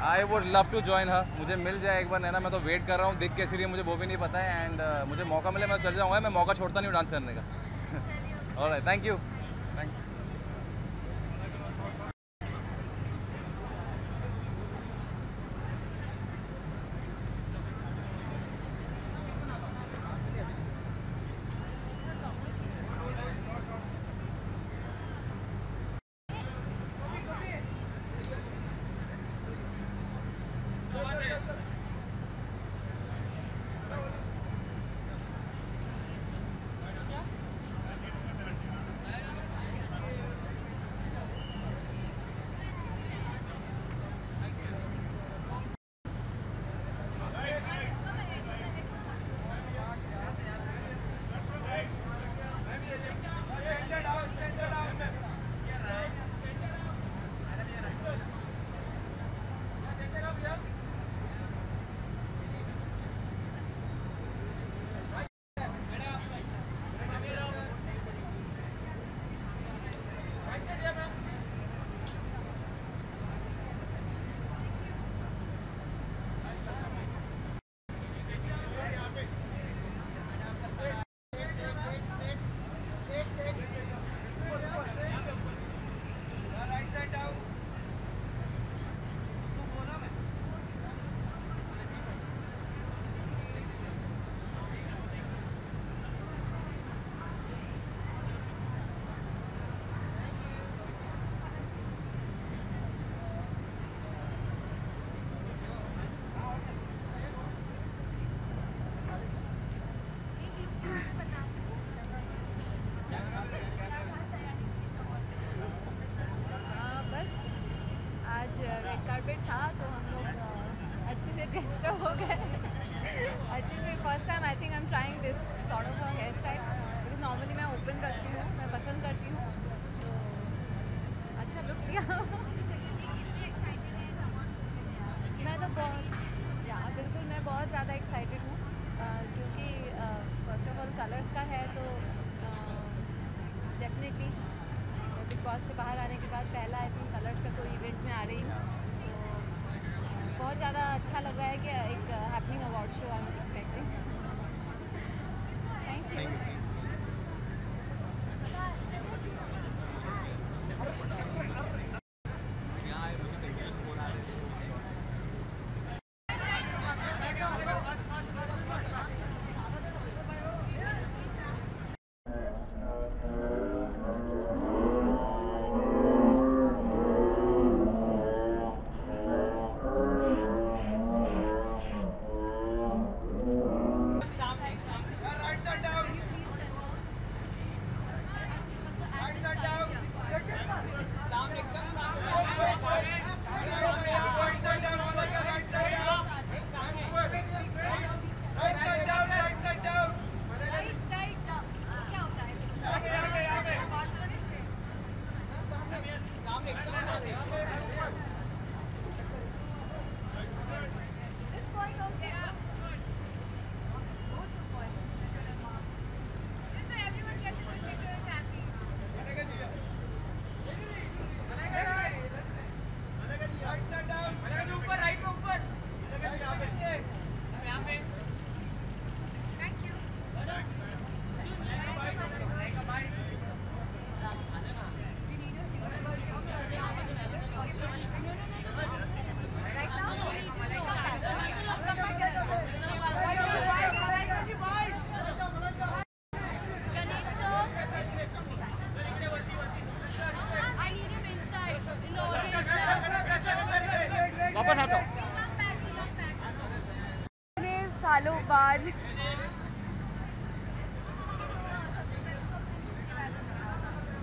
I would love to join her. मुझे मिल जाए एक बार नैना, मैं तो वेट कर रहा हूँ, दिख कैसी रही है मुझे वो भी नहीं पता है। एंड मुझे मौका मिले मैं चल जाऊँगा, मैं मौका छोड़ता नहीं हूँ डांस करने का। Alright, thank you. Thank you. First time I think I am trying this sort of a hair style, because normally मैं ओपन रखती हूँ, मैं पसंद करती हूँ, तो अच्छा लुक लिया। मैं तो बहुत बिल्कुल मैं बहुत ज़्यादा एक्साइटेड हूँ, क्योंकि फर्स्ट ऑफ ऑल कलर्स का है, तो डेफिनेटली बिग बॉस से बाहर आने के बाद पहला आई थिंक कलर्स का कोई इवेंट में आ रही हूँ, तो बहुत ज़्यादा अच्छा लग रहा है कि एक happening award show I am expecting. Thank you. वापस आता हूँ। सालों बाद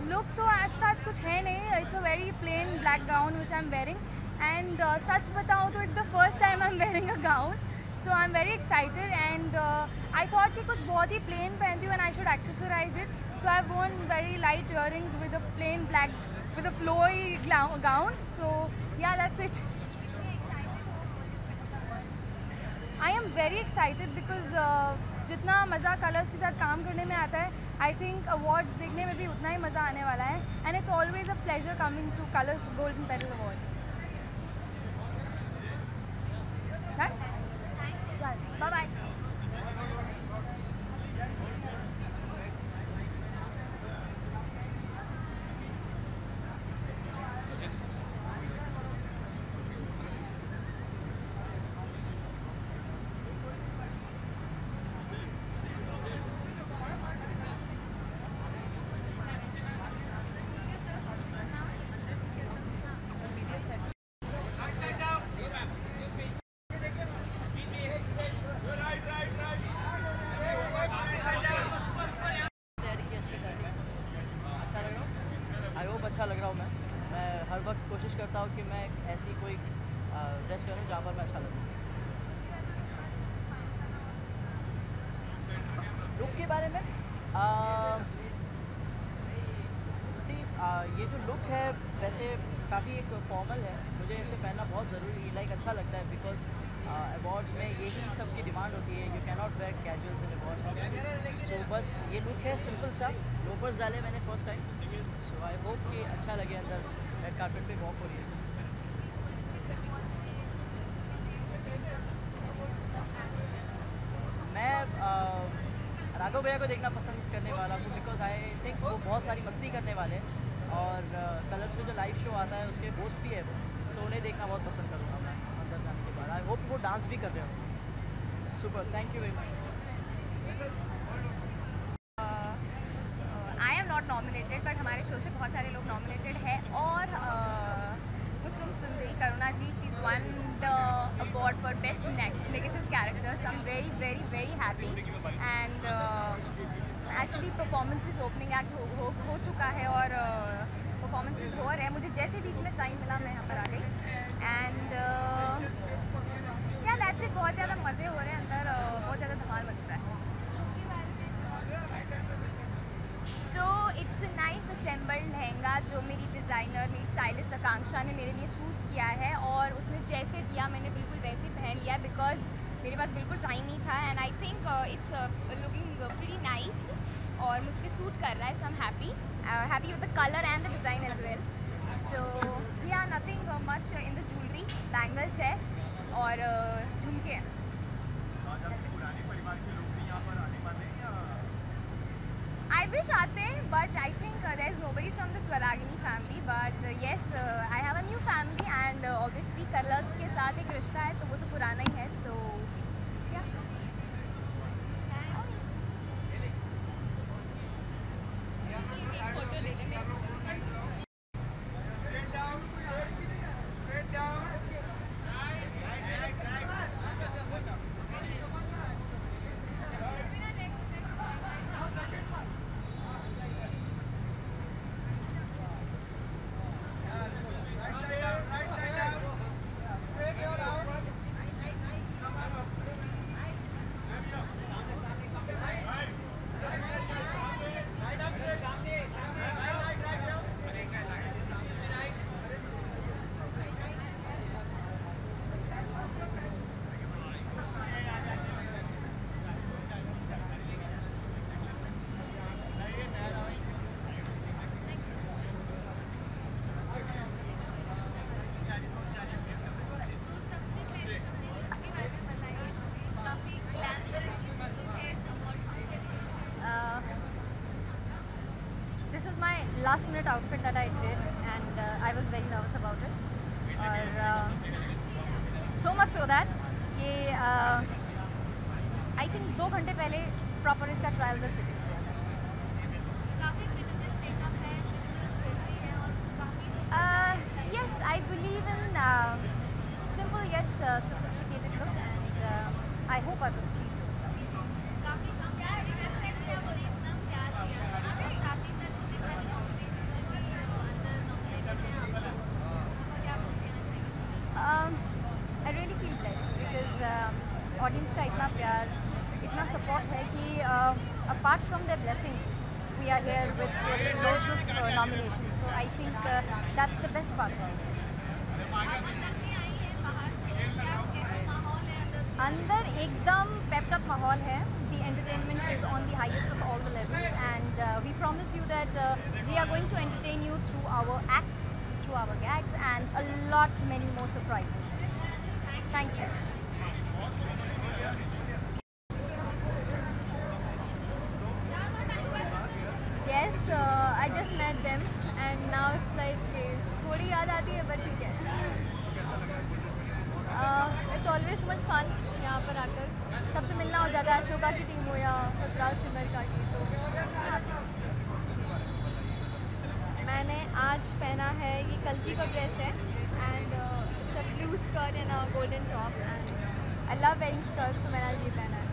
लुक तो एज सच कुछ है नहीं, it's a very plain black gown which I am wearing and सच बताऊँ तो it's the first time I am wearing a gown, so I am very excited and I thought कि कुछ बहुत ही प्लेन पहनती हूँ and I should accessorise it, so I want very light earrings with a plain black with a flowy gown, so yeah that's it. I am very excited because जितना मज़ा colours के साथ काम करने में आता है, आई थिंक अवार्ड्स देखने में भी उतना ही मज़ा आने वाला है and it's always a pleasure coming to Colors golden petal awards. Bye bye. अच्छा लग रहा हूँ. मैं हर वक्त कोशिश करता हूँ कि मैं ऐसी कोई ड्रेस पहनूँ जहाँ पर मैं अच्छा लगूँ. लुक के बारे में ये जो लुक है वैसे काफ़ी एक फॉर्मल है, मुझे इसे पहनना बहुत ज़रूरी है, अच्छा लगता है बिकॉज अवार्ड्स में यही सब की डिमांड होती है, you can not wear casuals in awards. So बस ये लुक है सिंपल सा, लोफर्स डाले मैंने first time, so I hope कि अच्छा लगे अंदर रेड कार्पेट पे वॉक हो रही है. मैं राघव भैया को देखना पसंद करने वाला हूँ बिकॉज आई थिंक वो बहुत सारी मस्ती करने वाले हैं और कलर्स में जो लाइव शो आता है उसके होस्ट भी है वो, सो उन्हें देखना बहुत पसंद करूँगा मैं अंदर जाने के बाद. आई होप वो डांस भी कर रहे हो. Super, thank you very much. I am not nominated but हमारे शो से बहुत सारे लोग नॉमिनेटेड है और Kusum Sundari Karuna ji, she is won the award for best negative characters. I am very very very happy and actually performances opening act हो चुका है और परफॉर्मेंसेस हो रहे हैं. मुझे जैसे बीच में टाइम मिला मैं यहाँ पर आ गई एंड या दैट्स इट. बहुत ज़्यादा मज़े हो रहे हैं अंदर, बहुत ज़्यादा धमाल मच रहा है. So it's a nice assembled lehenga जो मेरी डिज़ाइनर, मेरी स्टाइलिस्ट आकांक्षा ने मेरे लिए चूज़ किया है और उसने जैसे दिया मैंने बिल्कुल वैसे पहन लिया बिकॉज मेरे पास बिल्कुल टाइम नहीं था and I think it's looking pretty nice और मुझ पर सूट कर रहा है. So I am happy with the colour and the design as well. So yeah nothing much in the jewellery, bangles है और झुमके हैं. I wish आते but I think there is nobody from the Swaragini family but yes I have a new family and obviously colours के साथ एक रिश्ता है तो वो तो पुराना ही है. So yeah. Last minute outfit that I did and I was very nervous about it और so much so that कि I think 2 घंटे पहले प्रॉपर इसका ट्रायल्स और फिटिंग्स हुआ था. Yes yet sophisticated look, and I hope I will achieve it. I really feel blessed because audience का इतना प्यार, इतना support है कि apart from their blessings, we are here with loads of nominations. So I think that's the best part. अंदर एकदम pepped up माहौल है. The entertainment is on the highest of all the levels, and we promise you that we are going to entertain you through our acts, through our gags, and a lot many more surprises. Thank you. Yes, I just met them, and now it's like थोड़ी याद आती है, but ठीक है. It's always much fun यहाँ पर आकर. सबसे मिलना हो जाता है, अशोका की टीम हो या ससुराल सिमर का की. तो मैंने आज पहना है, ये कल्की का ड्रेस है, and it's a blue skirt and a golden top, and I love wearing skirt, सो मैंने आज ये पहना है.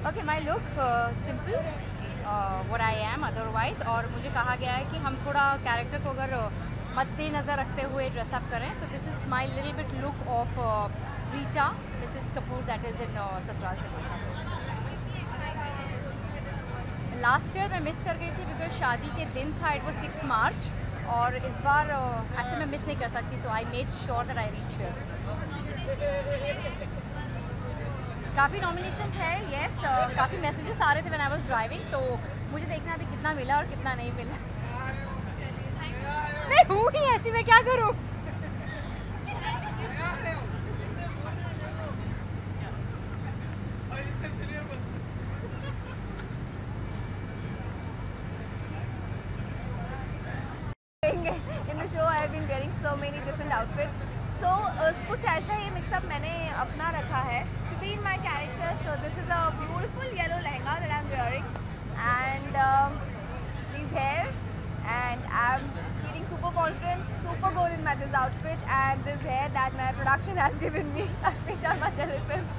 Okay, my look simple, what I am otherwise, और मुझे कहा गया है कि हम थोड़ा कैरेक्टर को अगर मद्देनज़र रखते हुए ड्रेसअप करें. So this is my little bit look of Rita, Mrs. Kapoor, that is in Sasural Simar. Last year मैं मिस कर गई थी बिकॉज शादी के दिन था, it was 6th March, और इस बार ऐसे मैं मिस नहीं कर सकती, तो I made sure that I reach here. काफ़ी नॉमिनेशंस है, यस. काफ़ी मैसेजेस आ रहे थे व्हेन आई वाज ड्राइविंग, तो मुझे देखना अभी कितना मिला और कितना नहीं मिला. मैं हूँ ही ऐसी, मैं क्या करूँ. In the show I have been wearing so many different outfits. So कुछ ऐसा ही मिक्सअप मैंने अपना रखा है to be in my character. So this is a beautiful yellow lehenga that I'm wearing, and these hair, and I'm feeling super confident, super good in this outfit, and this hair that my production has given me, Ashmi Sharma Telefilms.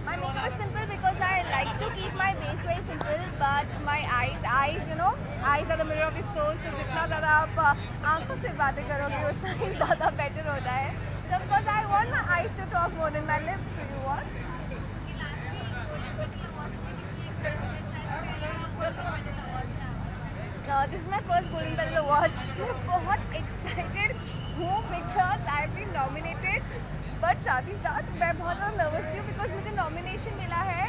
My makeup is simple because I like to keep my base very simple, but my eyes, you know, eyes are the mirror of the soul. So जितना ज़्यादा आप आँखों से बातें करोगे उतना ही ज़्यादा better होता है. So of course I want my eyes to talk more than my lips. So you want? This is my first Golden Petal Awards. मैं बहुत excited हूँ because I've been nominated. But साथ ही साथ मैं बहुत ज़्यादा नर्वस थी बिकॉज मुझे नॉमिनेशन मिला है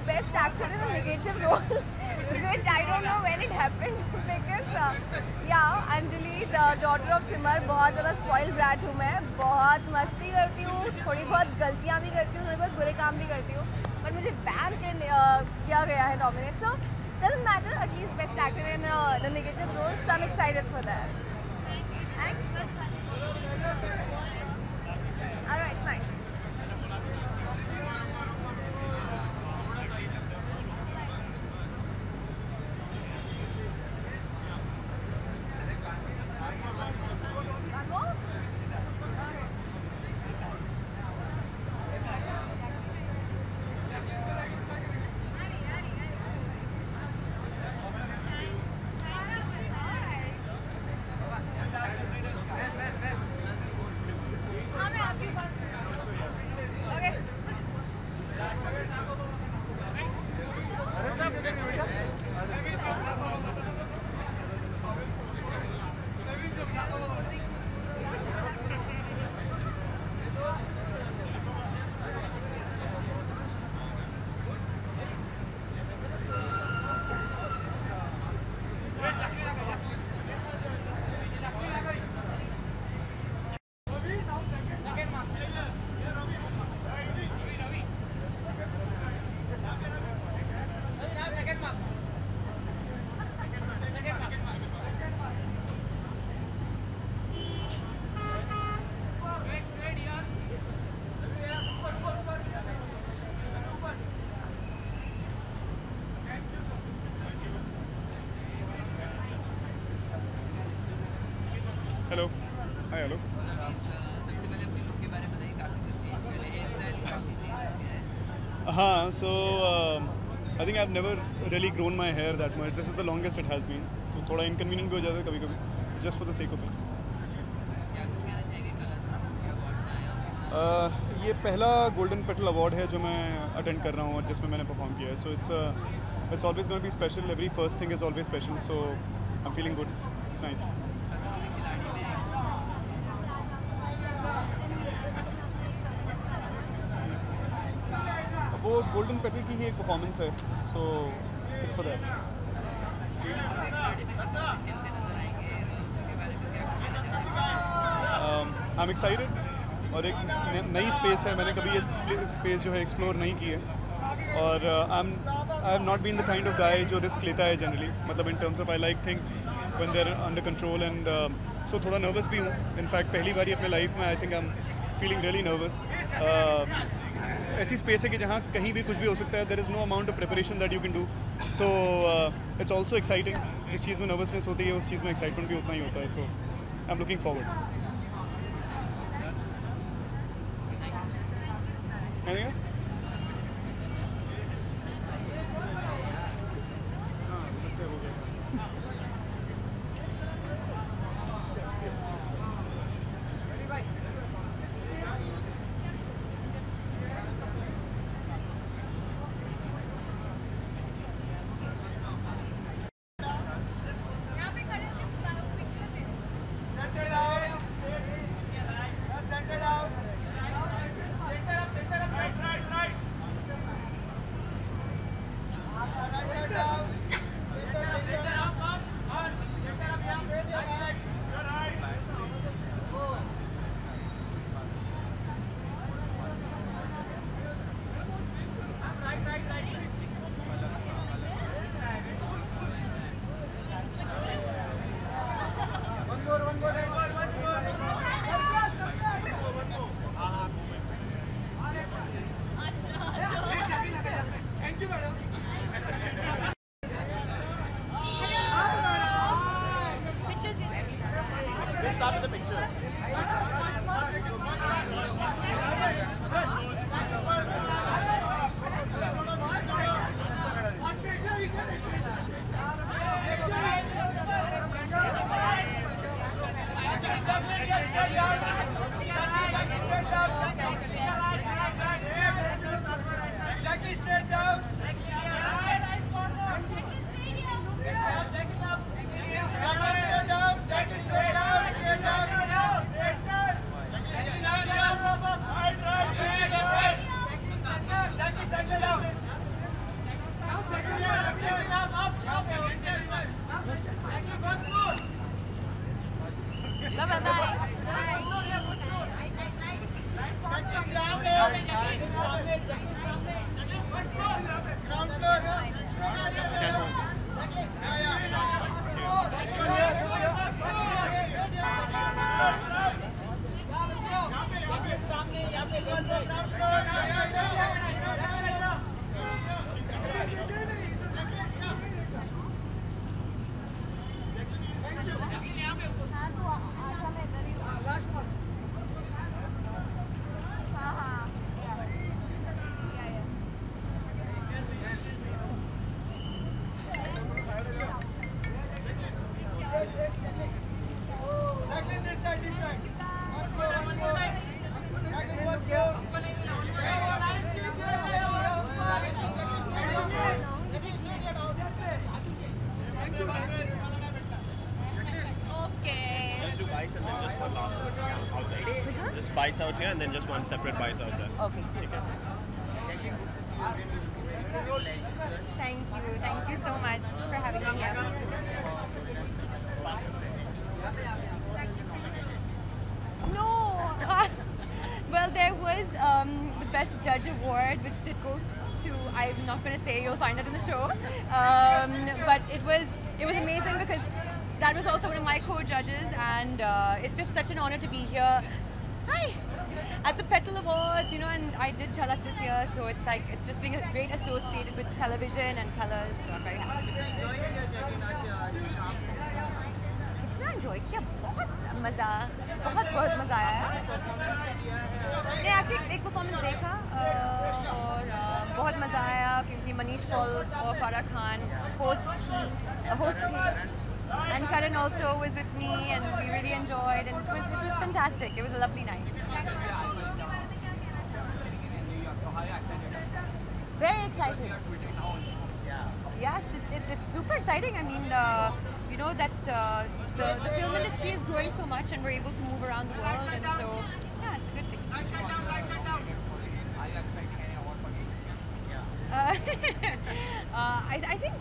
best actor in a negative role, which I don't know when it happened because या Anjali the daughter of Simar. बहुत ज़्यादा स्पॉइल ब्रैट हूँ मैं, बहुत मस्ती करती हूँ, थोड़ी बहुत गलतियाँ भी करती हूँ, थोड़ी बहुत बुरे काम भी करती हूँ, बट मुझे बैन किया गया है nominate. So doesn't matter, at least best actor in the negative role, so I am excited for that. All right, fine. Hi hello. हाँ, so I think I've never really grown my hair that much. This is the longest it has been. तो थोड़ा inconvenient भी हो जाता है कभी-कभी, just for the sake of it. ये पहला गोल्डन पेटल अवार्ड है जो मैं अटेंड कर रहा हूँ और जिसमें मैंने परफॉर्म किया है. So it's always going to be special. Every first thing is always special. So I'm feeling good. It's nice. वो गोल्डन पेटल की ही एक परफॉर्मेंस है. So it's for that. I'm excited. और एक नई स्पेस है. मैंने कभी ये स्पेस जो है एक्सप्लोर नहीं की है और I have not been the kind of guy जो रिस्क लेता है जनरली. मतलब in terms of I like things when they are under control and so थोड़ा नर्वस भी हूँ. इनफैक्ट पहली बार अपने लाइफ में आई think I am feeling really nervous. ऐसी स्पेस है कि जहाँ कहीं भी कुछ भी हो सकता है. There is no amount of preparation that you can do. तो इट्स ऑल्सो एक्साइटिंग. जिस चीज़ में नर्वसनेस होती है उस चीज़ में एक्साइटमेंट भी उतना ही होता है. So I am looking forward. Bites out here and then just one separate bite out there. Okay. Okay. Thank you so much for having me here. No. Well, there was the Best Judge Award, which did go to, I'm not going to say, you'll find it in the show. But it was amazing because that was also one of my co-judges, and it's just such an honor to be here. Hi! At the Petal Awards, you know, and I did Jhalak this year, so it's like, it's just being great associated with television and colors, so I'm very happy. कितना enjoy किया, बहुत मज़ा आया। मैंने actually एक performance देखा और बहुत मज़ा आया क्योंकि मनीष पॉल और फारा खान होस्ट थे and Karan also was with me and we really enjoyed and it was fantastic. It was a lovely night. Very excited. Yes, it's super exciting. I mean, you know that the film industry is growing so much and we're able to move around the world and so yeah, it's a good thing. I think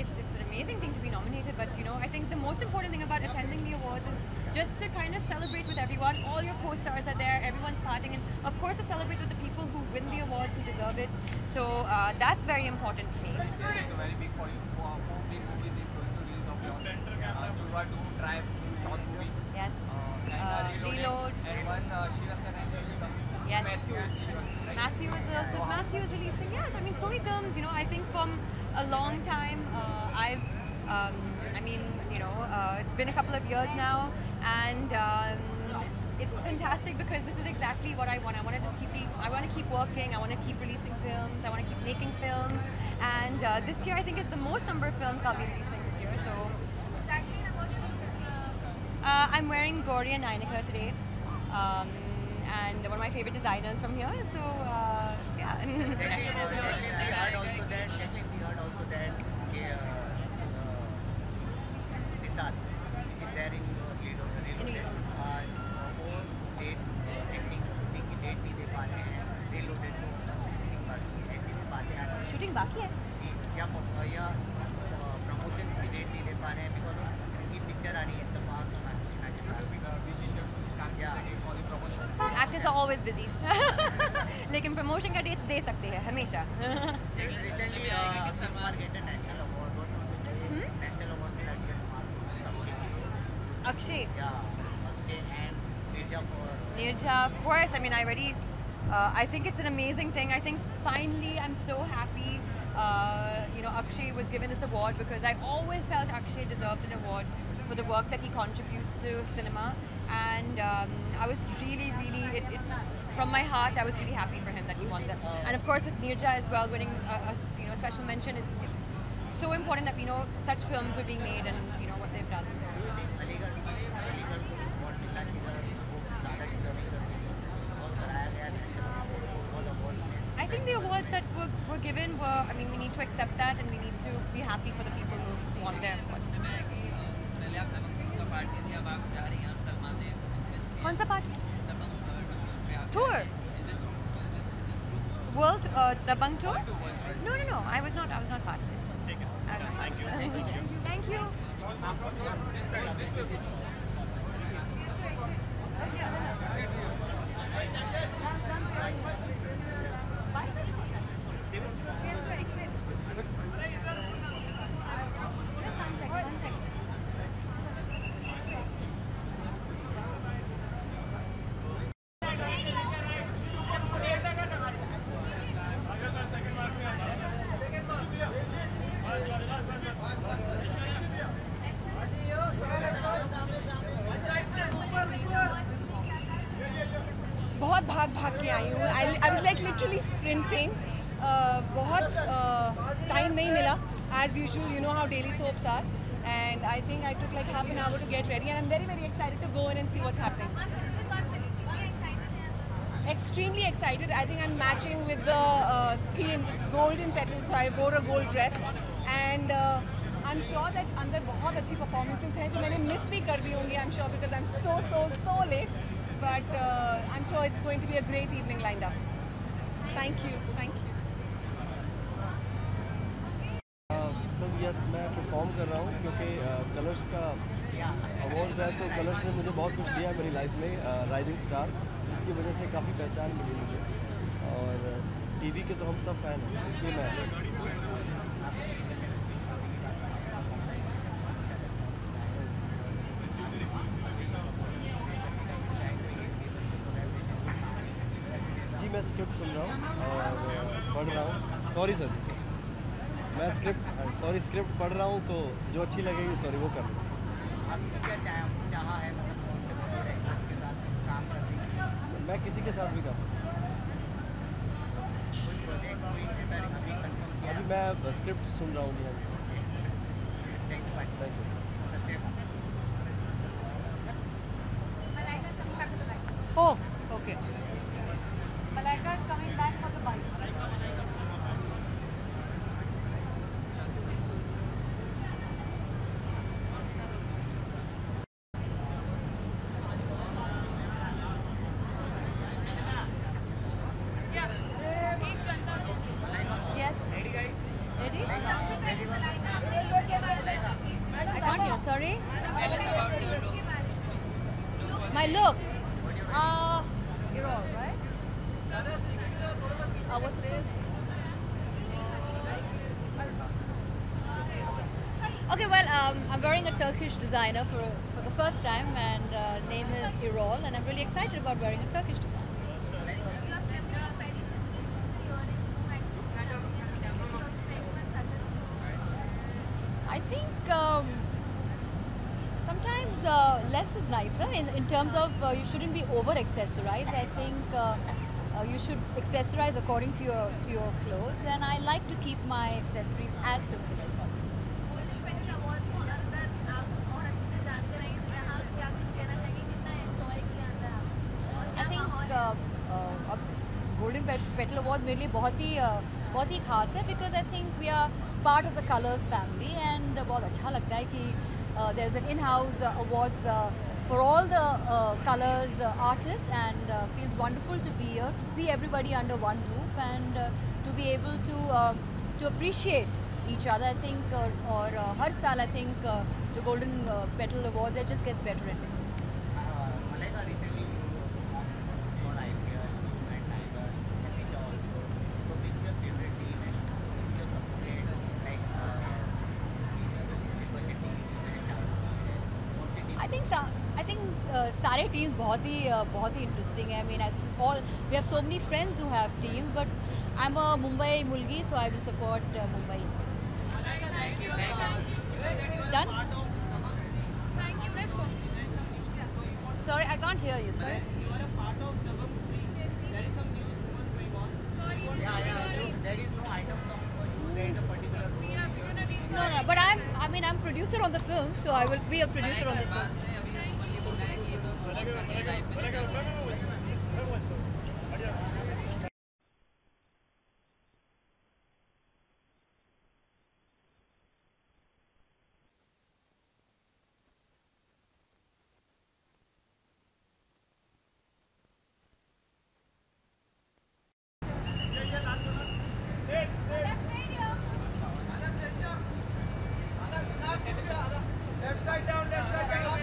it's an amazing thing to be nominated, but you know, I think the most important thing about attending the awards is just to kind of celebrate with everyone. All your co-stars are there, everyone's partying, and of course to celebrate with the people who win the awards who deserve it. So that's very important to me. It's very big for you. For big movies is going to release of yours. Churva 2, Tribe, short movie. Yes. And Reload. And one Shirasan and Yes. Matthew is right? Matthew is releasing. Yes, I mean so many films. You know, I think from a long time I mean, you know, it's been a couple of years now, and it's fantastic because this is exactly what I want. I want to keep working. I want to keep releasing films. I want to keep making films, and this year I think is the most number of films I'll be releasing this year. So I'm wearing Gloria Neinecker today, and one of my favorite designers from here. So yeah. We heard also that Siddharth, which is there in Reloaded, और date acting shooting की date नहीं दे पा रहे हैं, Reloaded को shooting बाकी है, ऐसी भी बातें आ रही हैं। शूटिंग बाकी है? जी, क्या या प्रमोशंस की डेट नहीं दे पा रहे हैं बिकॉज उनकी पिक्चर आ रही है इत्तेफाक सोना कृष्णा के साथ। Actors are always busy, लेकिन प्रमोशन का डेट्स दे सकते हैं हमेशा। Recently, Akshay Kumar get a national award. What do you say? National award with Akshay Kumar. Akshay. Yeah, Akshay and Nirja for. Nirja, of course. I mean, I think it's an amazing thing. I think finally, I'm so happy. You know, Akshay was given this award because I always felt Akshay deserved an award for the work that he contributes to cinema, and I was really, from my heart, I was really happy for him that he won that. And of course, with Nirja as well winning a special mention, it's so important that we know such films are being made and you know what they've done. I think the awards that were given were, I mean, we need to accept that and we need to be happy for the people who won their awards. कौन सा party? Tour. World Dabang tour? No. I was not part of it. Thank you. Thank you. बहुत भाग के आई हूँ। I was like literally sprinting. बहुत time नहीं मिला as usual, you know how daily soaps are, and I think I took like half an hour to get ready and I am very excited to go in and see what's happening. Extremely excited. I think I'm matching with the theme. It's golden petals, so I wore a gold dress, and I'm sure that अंदर बहुत अच्छी performances हैं जो मैंने miss भी कर दी होंगी. I'm sure because I'm so late, but I'm sure it's going to be a great evening lined up. Thank you. Sir yes, मैं परफॉर्म कर रहा हूँ क्योंकि कलर्स का अवार्ड्स है, तो कलर्स ने मुझे बहुत कुछ दिया मेरी लाइफ में, राइजिंग स्टार, इसकी वजह से काफ़ी पहचान मिली मुझे, और टीवी के तो हम सब फैन हैं, इसलिए मैं जी मैं स्क्रिप्ट सुन रहा हूँ और पढ़ रहा हूँ। स्क्रिप्ट पढ़ रहा हूँ, तो जो अच्छी लगेगी वो कर लूँ। आपको क्या चाहा है मतलब कौन से डायरेक्टर्स के साथ काम करने की? मैं किसी के साथ भी काम कोई प्रोजेक्ट कोई ऐसा अभी कंफर्म किया? अभी मैं स्क्रिप्ट सुन रहा हूँ। Thank you Oh, okay. Malaika is coming back for the bike. Yes. Ready? I can't hear. Sorry. My look. You're all right. What's his name? Okay, well, I'm wearing a Turkish designer for the first time, and his name is Erol, and I'm really excited about wearing a Turkish designer. I think sometimes less is nicer in terms of you shouldn't be over accessorized. I think you should accessorize according to your clothes, and I like to keep my accessories as simple as possible. I think Golden Petal Awards मेरे लिए बहुत ही खास है because I think we are part of the Colors family, and बहुत अच्छा लगता है कि there's an in-house awards for all the Colors artists, and feels wonderful to be here to see everybody under one roof and to be able to appreciate each other. I think और हर साल I think the Golden Petal Awards it just gets better and better. Malaika, recently you for IPL and Tigers, Alicia also. So which is your favorite team and who you supported? Like I think सारे teams बहुत ही interesting है. I mean, as all we have so many friends who have teams, but I'm a Mumbai Mulgi, so I will support Mumbai. Done? Thank you. Let's go. Sorry, I can't hear you. Sorry. You are a part of the movie. There is some news rumors going on. Sorry. There is no item song for you. There is a particular. No, but I'm producer on the film, so I will be a producer on the film. Left side down, left side down.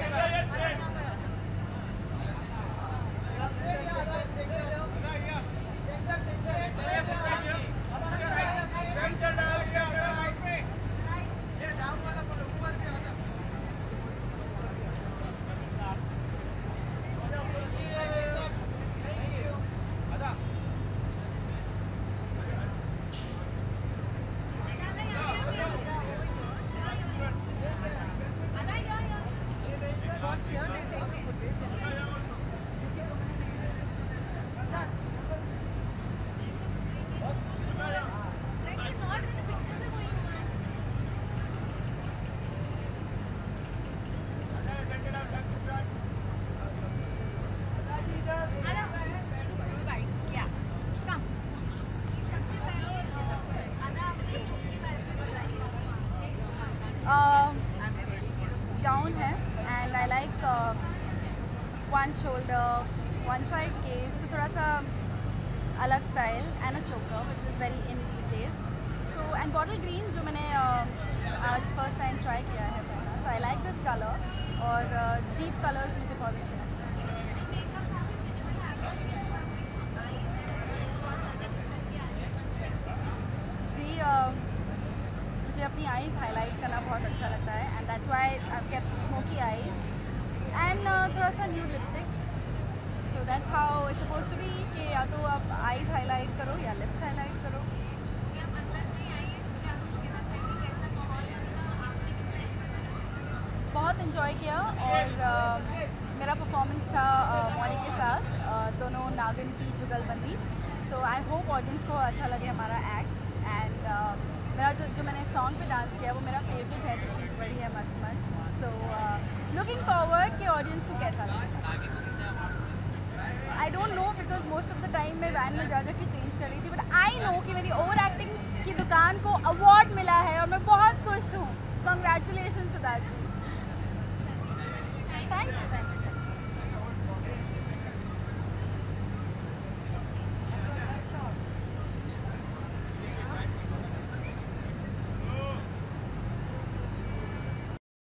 First here, they'll take the footage and then. Down है, and I like one shoulder, one side cape, so थोड़ा सा अलग style, and a choker which is very in these days. So and bottle green जो मैंने आज first time try किया है पहना, so I like this color और deep colors मुझे बहुत अच्छे लगते हैं. जी मुझे अपनी आईज हाईलाइट करना बहुत अच्छा लगता है, and that's why I have kept smoky eyes and थोड़ा सा nude lipstick. So that's how it's supposed to be कि या तो आप आईज हाईलाइट करो या लिप्स हाईलाइट करो. बहुत बहुत इन्जॉय किया और मेरा परफॉर्मेंस था मौनी के साथ, दोनों नागिन की जुगलबंदी। सो आई होप ऑडियंस को अच्छा लगे हमारा एक्ट। एंड मेरा जो मैंने सॉन्ग पे डांस किया वो मेरा फेवरेट है, जो चीज़ बड़ी है मस्त मस्त। सो लुकिंग फॉरवर्ड कि ऑडियंस को कैसा लगे। आई don't no because most of the time मैं वैन में जा के चेंज कर रही थी, बट आई नो कि मेरी ओवर एक्टिंग की दुकान को अवार्ड मिला है और मैं बहुत खुश हूँ। Congratulation Sudha ji. Thank you.